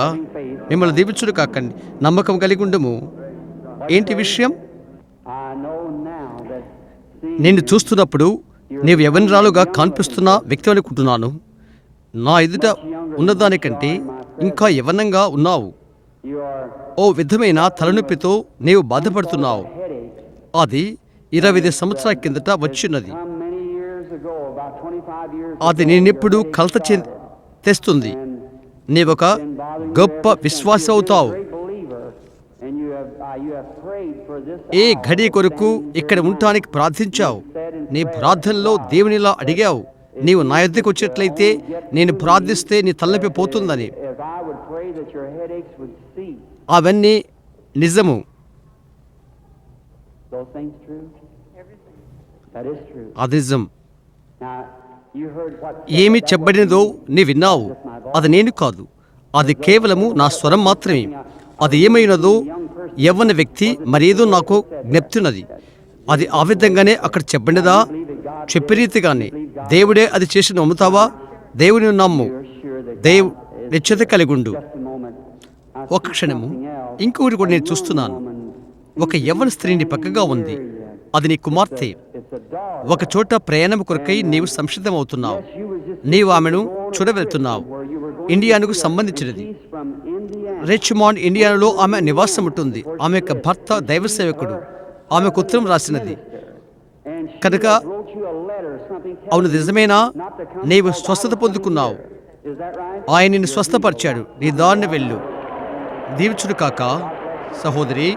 మిమ్మల్ని దీవించును కాకండి. నమ్మకం కలిగి ఉండుము. ఏంటి విషయం? నిన్ను చూస్తున్నప్పుడు నీవు యవ్వనరాలుగా కనిపిస్తున్న వ్యక్తి అనుకుంటున్నాను. నా ఎదుట ఉన్నదానికంటే ఇంకా యవ్వనంగా ఉన్నావు. ఓ విధమైన తలనొప్పితో నీవు బాధపడుతున్నావు. అది 25 సంవత్సరాల కిందట వచ్చినది. అది నేనెప్పుడు కలత తెస్తుంది. నీవొక గొప్ప విశ్వాసి అవుతావు. ఏ ఘడి కొరకు ఇక్కడ ఉండటానికి ప్రార్థించావు. నీ ప్రార్థనలో దేవునిలా అడిగావు, నీవు నా యొద్దకు వచ్చేట్లయితే నేను ప్రార్థిస్తే నీ తలనొప్పి పోతుందని. అవన్నీ నిజము. అది నిజం. ఏమి చెప్పబడినదో నీ విన్నావు. అది నేను కాదు, అది కేవలము నా స్వరం మాత్రమే. అది ఏమైనదో యవ్వన వ్యక్తి మరేదో నాకు జ్ఞప్తున్నది. అది ఆ విధంగానే అక్కడ చెప్పండిదా? చెప్పే రీతిగానే దేవుడే అది చేసి నమ్ముతావా? దేవుని నమ్ము. నిశ్చిత కలిగుండు. ఒక క్షణము, ఇంకొకటి కూడా నేను చూస్తున్నాను. ఒక యవ్వన స్త్రీని పక్కగా ఉంది. అది నీ కుమార్తె. ఒక చోట ప్రయాణం కొరకై నీవు సంసిద్ధమవుతున్నావు. నీవు ఆమెను చూడవెళ్తున్నావు. ఇండియానుకు సంబంధించినది. రిచ్మాండ్, ఇండియానాలో ఆమె నివాసం ఉంటుంది. ఆమె యొక్క భర్త దైవ సేవకుడు. ఆమెకు ఉత్తరం రాసినది కనుక. అవును, నిజమేనా? నీవు స్వస్థత పొందుకున్నావు. ఆయన నిన్ను స్వస్థపరిచాడు. నీ దారిని వెళ్ళు. దీవించుడు కాక సహోదరి.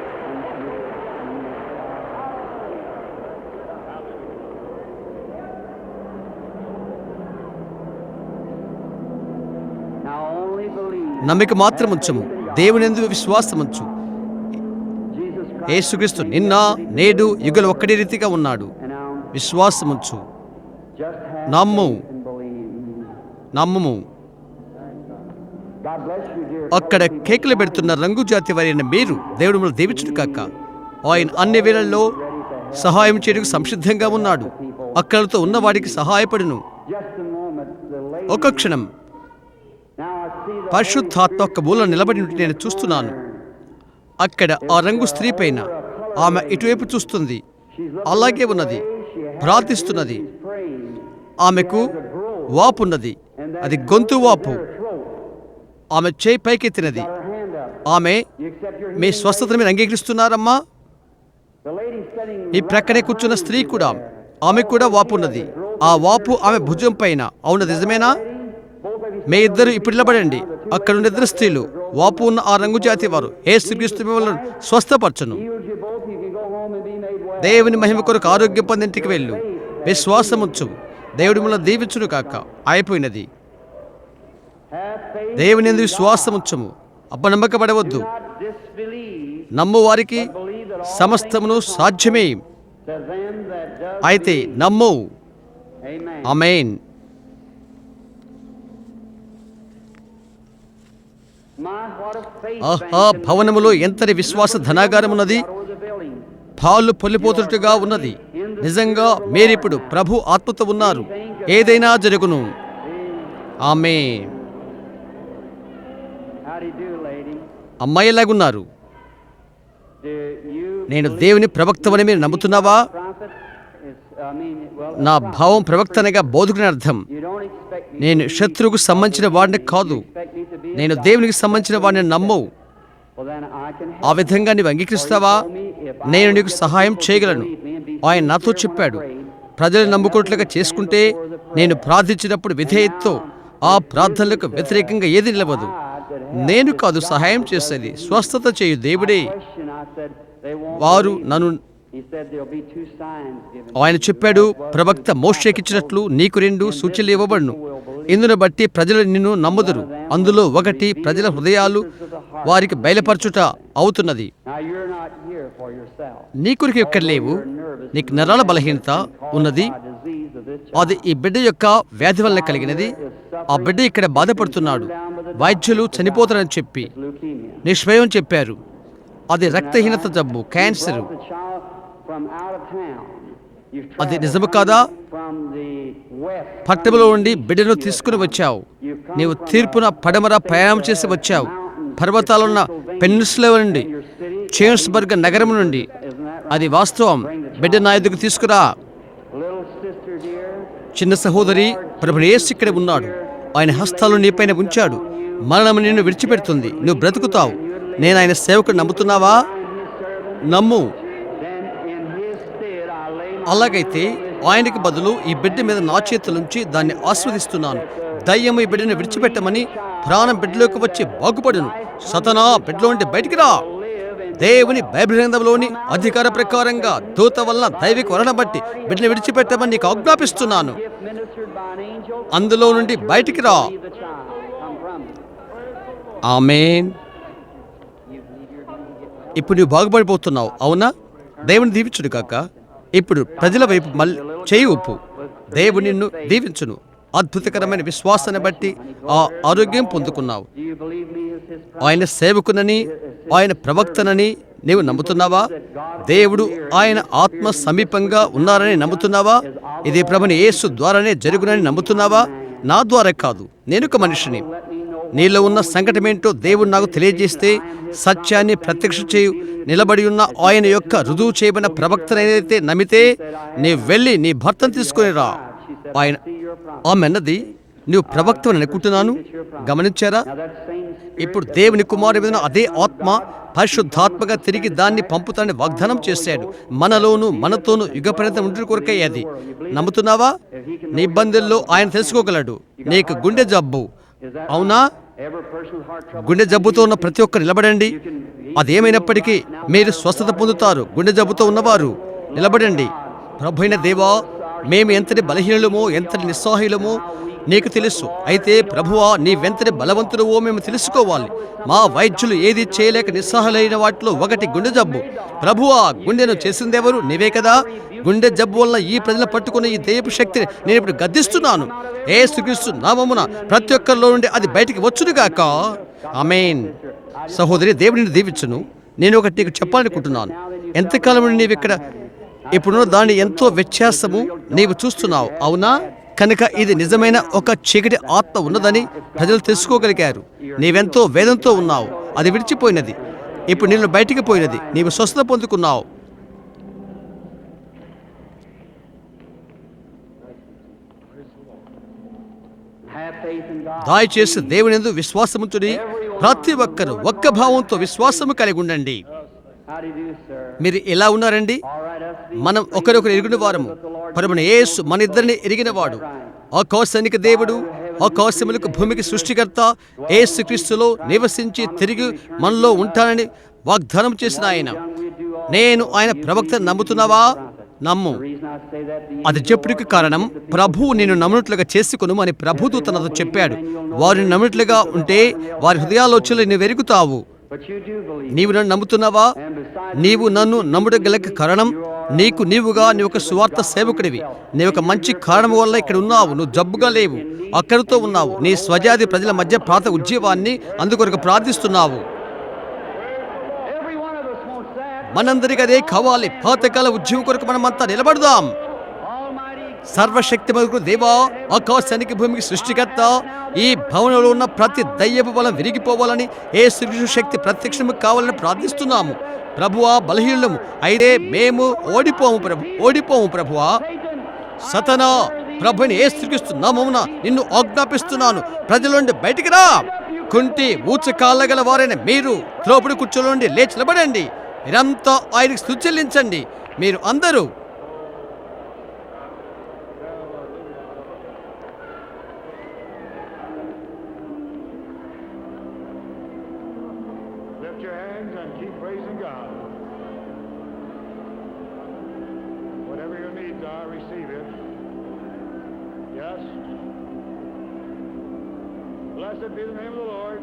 నమ్మిక మాత్రం ఉంచము. దేవునియందు విశ్వాసముంచు. యేసుక్రీస్తు నిన్న నేడు యుగలు ఒక్కడే రీతిగా ఉన్నాడు. విశ్వాసముంచు. నమ్ము. నమ్ముము. అక్కడ కేకులు పెడుతున్న రంగు జాతి వారైన మీరు దేవుడు మిమ్మల్ని దీవించును కాక. ఆయన అన్ని వేళల్లో సహాయం చేయడానికి సంసిద్ధంగా ఉన్నాడు. అక్కడతో ఉన్నవాడికి సహాయపడును. ఒక క్షణం, పరిశుద్ధాత్మ ఒక్క మూల నిలబడి ఉంటే నేను చూస్తున్నాను. అక్కడ ఆ రంగు స్త్రీ పైన ఆమె ఇటువైపు చూస్తుంది. అలాగే ఉన్నది, ప్రార్థిస్తున్నది. ఆమెకు వాపున్నది. అది గొంతు వాపు. ఆమె చేయి పైకెత్తినది. ఆమె మీ స్వస్థతను మీరు అంగీకరిస్తున్నారమ్మా? ఈ ప్రక్కనే కూర్చున్న స్త్రీ కూడా, ఆమె కూడా వాపు ఉన్నది. ఆ వాపు ఆమె భుజం పైన. అవును, నిజమేనా? మీ ఇద్దరు ఇప్పుడు నిలబడండి. అక్కడున్న ఇద్దరు స్త్రీలు, వాపు ఉన్న ఆ రంగు జాతి వారు. యేసుక్రీస్తు మిమ్మల్ని స్వస్థపరచును. దేవుని మహిమ కొరకు ఆరోగ్యం పొందింటికి వెళ్ళు. విశ్వాసముంచు. దేవుడి మిమ్మల్ని దీవించును కాక. అయిపోయినది. దేవుని యందు విశ్వాసముంచము. అపనమ్మకపడవద్దు. నమ్ము వారికి సమస్తమును సాధ్యమే. అయితే నమ్ము. ఆమేన్. ఆహా, భవనములో ఎంతటి విశ్వాస ధనాగారమున్నది. పాలు పొల్లిపోతున్నట్టుగా ఉన్నది. నిజంగా మీరిప్పుడు ప్రభు ఆత్మతో ఉన్నారు. ఏదైనా జరుగును. ఆమేన్. అమ్మాయి ఎలాగున్నారు? నేను దేవుని ప్రవక్తవని మీరు నమ్ముతున్నావా? నా భావం ప్రవక్తనగా బోధకుని అర్థం. నేను శత్రువుకు సంబంధించిన వాడిని కాదు, నేను దేవునికి సంబంధించిన వాడిని నమ్మవు. ఆ విధంగా నీవు అంగీకరిస్తావా? నేను నీకు సహాయం చేయగలను. ఆయన నాతో చెప్పాడు, ప్రజలు నమ్ముకున్నట్లుగా చేసుకుంటే నేను ప్రార్థించినప్పుడు విధేయతతో ఆ ప్రార్థనలకు వ్యతిరేకంగా ఏది నిలవదు. నేను కాదు సహాయం చేసేది, స్వస్థత చేయు దేవుడే. వారు నన్ను ఆయన చెప్పాడు, ప్రవక్త మోషేకిచ్చినట్లు నీకు 2 సూచనలు ఇవ్వబడును. ఇందును బట్టి ప్రజలు నిన్ను నమ్ముదురు. అందులో ఒకటి ప్రజల హృదయాలు వారికి బయలుపరచుట అవుతున్నది. నీ కొరకు ఇక్కడ లేవు, నీకు నరాల బలహీనత ఉన్నది. అది ఈ బిడ్డ యొక్క వ్యాధి వల్ల కలిగినది. ఆ బిడ్డ ఇక్కడ బాధపడుతున్నాడు. వైద్యులు చనిపోతారని చెప్పి నిష్భయం చెప్పారు. అది రక్తహీనత జబ్బు, క్యాన్సర్. అది నిజము కాదా? పట్టణంలో ఉండి బిడ్డను తీసుకుని వచ్చావు. నీవు తీర్పున పడమర ప్రయాణం చేసి వచ్చావు. పర్వతాలున్న పెన్నిస్లవ నుండి, చేమ్స్బర్గ్ నగరం నుండి. అది వాస్తవం. బిడ్డ నా ఎదుగు తీసుకురా. చిన్న సహోదరి, ప్రభువు యేసు ఇక్కడ ఉన్నాడు. ఆయన హస్తాలు నీపైన ఉంచాడు. మరణం నిన్ను విడిచిపెడుతుంది. నువ్వు బ్రతుకుతావు. నేను ఆయన సేవకుడు. నమ్ముతున్నావా? నమ్ము. అలాగైతే ఆయనకి బదులు ఈ బిడ్డ మీద నా చేతులుంచి దాన్ని ఆస్వాదిస్తున్నాను. దయ్యము ఈ బిడ్డను విడిచిపెట్టమని, ప్రాణం బిడ్డలోకి వచ్చి బాగుపడును. సతనా, బిడ్డలో ఉండి బయటికి రా. దేవుని బైబిల్ గ్రంథంలోని అధికార ప్రకారంగా దూత వలన దైవిక వలన బట్టి బిడ్డను విడిచిపెట్టమని నీకు ఆజ్ఞాపిస్తున్నాను. అందులో నుండి బయటికి రా. ఆమేన్. ఇప్పుడు నువ్వు బాగుపడిపోతున్నావు, అవునా? దేవుని దీవించుడు కాక. ఇప్పుడు ప్రజల వైపు మళ్ళీ చేయి ఉప్పు. దేవుడు నిన్ను దీవించును. అద్భుతకరమైన విశ్వాసాన్ని బట్టి ఆ ఆరోగ్యం పొందుకున్నావు. ఆయన సేవకునని, ఆయన ప్రవక్తనని నీవు నమ్ముతున్నావా? దేవుడు ఆయన ఆత్మ సమీపంగా ఉన్నారని నమ్ముతున్నావా? ఇది ప్రభుని యేసు ద్వారానే జరుగునని నమ్ముతున్నావా? నా ద్వారా కాదు, నేనొక మనిషిని. నీలో ఉన్న సంకటమేంటో దేవుడు నాకు తెలియజేస్తే, సత్యాన్ని ప్రత్యక్ష చేయు నిలబడి ఉన్న ఆయన యొక్క రుజువు చేయబడిన ప్రవక్తనైతే నమ్మితే, నీవు వెళ్ళి నీ భర్తను తీసుకుని రా. ఆయన ఆమె అన్నది, నువ్వు ప్రవక్తని అనుకుంటున్నాను. గమనించారా? ఇప్పుడు దేవుని కుమారు మీద అదే ఆత్మ పరిశుద్ధాత్మగా తిరిగి దాన్ని పంపుతానని వాగ్దానం చేశాడు. మనలోను మనతోనూ యుగపర్యంతం ఉండి కొరకై అది. నమ్ముతున్నావా? నీ ఇబ్బందుల్లో ఆయన తెలుసుకోగలడు. నీకు గుండె జబ్బు, అవునా? గుండె జబ్బుతో ఉన్న ప్రతి ఒక్కరు నిలబడండి. అదేమైనప్పటికీ మీరు స్వస్థత పొందుతారు. గుండె జబ్బుతో ఉన్నవారు నిలబడండి. ప్రభువైన దేవా, మేము ఎంతటి బలహీనులమో, ఎంతటి నిస్సహాయులమో నీకు తెలుసు. అయితే ప్రభువా, నీవెంతటి బలవంతుడవో మేము తెలుసుకోవాలి. మా వైద్యులు ఏది చేయలేక నిస్సహాయులైన వాటిలో ఒకటి గుండె జబ్బు. ప్రభువా, గుండెను చేసిందెవరు? నీవే కదా. గుండె జబ్బు వల్ల ఈ ప్రజలు పట్టుకున్న ఈ దైవపు శక్తిని నేను ఇప్పుడు గద్దిస్తున్నాను. యేసుక్రీస్తు నామమున ప్రతి ఒక్కరిలో నుండి అది బయటికి వచ్చునుగాక. ఆమేన్. సహోదరి, దేవుడిని దీవించును. నేను ఒకటి నీకు చెప్పాలనుకుంటున్నాను. ఎంతకాలం నుండి నీవు ఇక్కడ ఇప్పుడున్న దాన్ని ఎంతో వ్యత్యాసము నీవు చూస్తున్నావు, అవునా? కనుక ఇది నిజమైన ఒక చీకటి ఆత్మ ఉన్నదని ప్రజలు తెలుసుకోగలిగారు. నీవెంతో వేదంతో ఉన్నావు. అది విడిచిపోయినది. ఇప్పుడు నిన్ను బయటికి పోయినది. నీవు స్వస్థత పొందుకున్నావు. దయచేసి దేవుని యందు విశ్వాసముంచుడి. ప్రతి ఒక్కరు ఒక్క భావంతో విశ్వాసము కలిగి ఉండండి. మీరు ఎలా ఉన్నారండి? మనం ఒకరొకరు ఎరిగిన వారము. ప్రభువైన యేసు మన ఇద్దరిని ఎరిగినవాడు. ఆకాశానికి దేవుడు, ఆకాశములకు భూమికి సృష్టికర్త యేసుక్రీస్తులో నివసించి తిరిగి మనలో ఉంటానని వాగ్దానం చేసిన ఆయన. నేను ఆయన ప్రవక్త. నమ్ముతున్నావా? నమ్ము. అది చెప్పుడికి కారణం, ప్రభువు నిన్ను నమ్మునట్లుగా చేసుకును అని ప్రభువు తనతో చెప్పాడు. వారిని నమ్మునట్లుగా ఉంటే వారి హృదయాలోచనలు నువ్వు ఎరుగుతావు. నీవు నన్ను నమ్ముతున్నావా? నీవు నన్ను నమ్ముడగలక కారణం, నీకు నీవుగా నీ ఒక సువార్త సేవకుడివి. నీ ఒక మంచి కారణం వల్ల ఇక్కడ ఉన్నావు. నువ్వు జబ్బుగా లేవు, అక్కడితో ఉన్నావు. నీ స్వజాతి ప్రజల మధ్య ప్రాంత ఉద్యమాన్ని అందుకొరకు ప్రార్థిస్తున్నావు. మనందరికీ అదే కావాలి. పాతకాల ఉద్యమం కొరకు మనమంతా నిలబడదాం. సర్వశక్తిమంతుడు దేవా, ఆకాశానికి భూమికి సృష్టికర్త, ఈ భవనంలో ఉన్న ప్రతి దయ్యపు బలం విరిగిపోవాలని, యేసు శక్తి ప్రత్యక్షము కావాలని ప్రార్థిస్తున్నాము. ప్రభువా, బలహీనులము అయితే మేము ఓడిపోము ప్రభువా. సతనా, ప్రభుని యేసుక్రీస్తు నామమున నిన్ను ఆజ్ఞాపిస్తున్నాను, ప్రజల నుండి బయటికి రా. కుంటి ఊచ కాళ్ళగల వారైన మీరు త్రోపుడు కుర్చీలో నుండి లేచి నిలబడండి. మీరంతా ఆయనకు స్తుతి చెల్లించండి. మీరు అందరూ Lift your hands and keep praising God. Whatever your needs are, receive it. Yes. Blessed be the name of the Lord.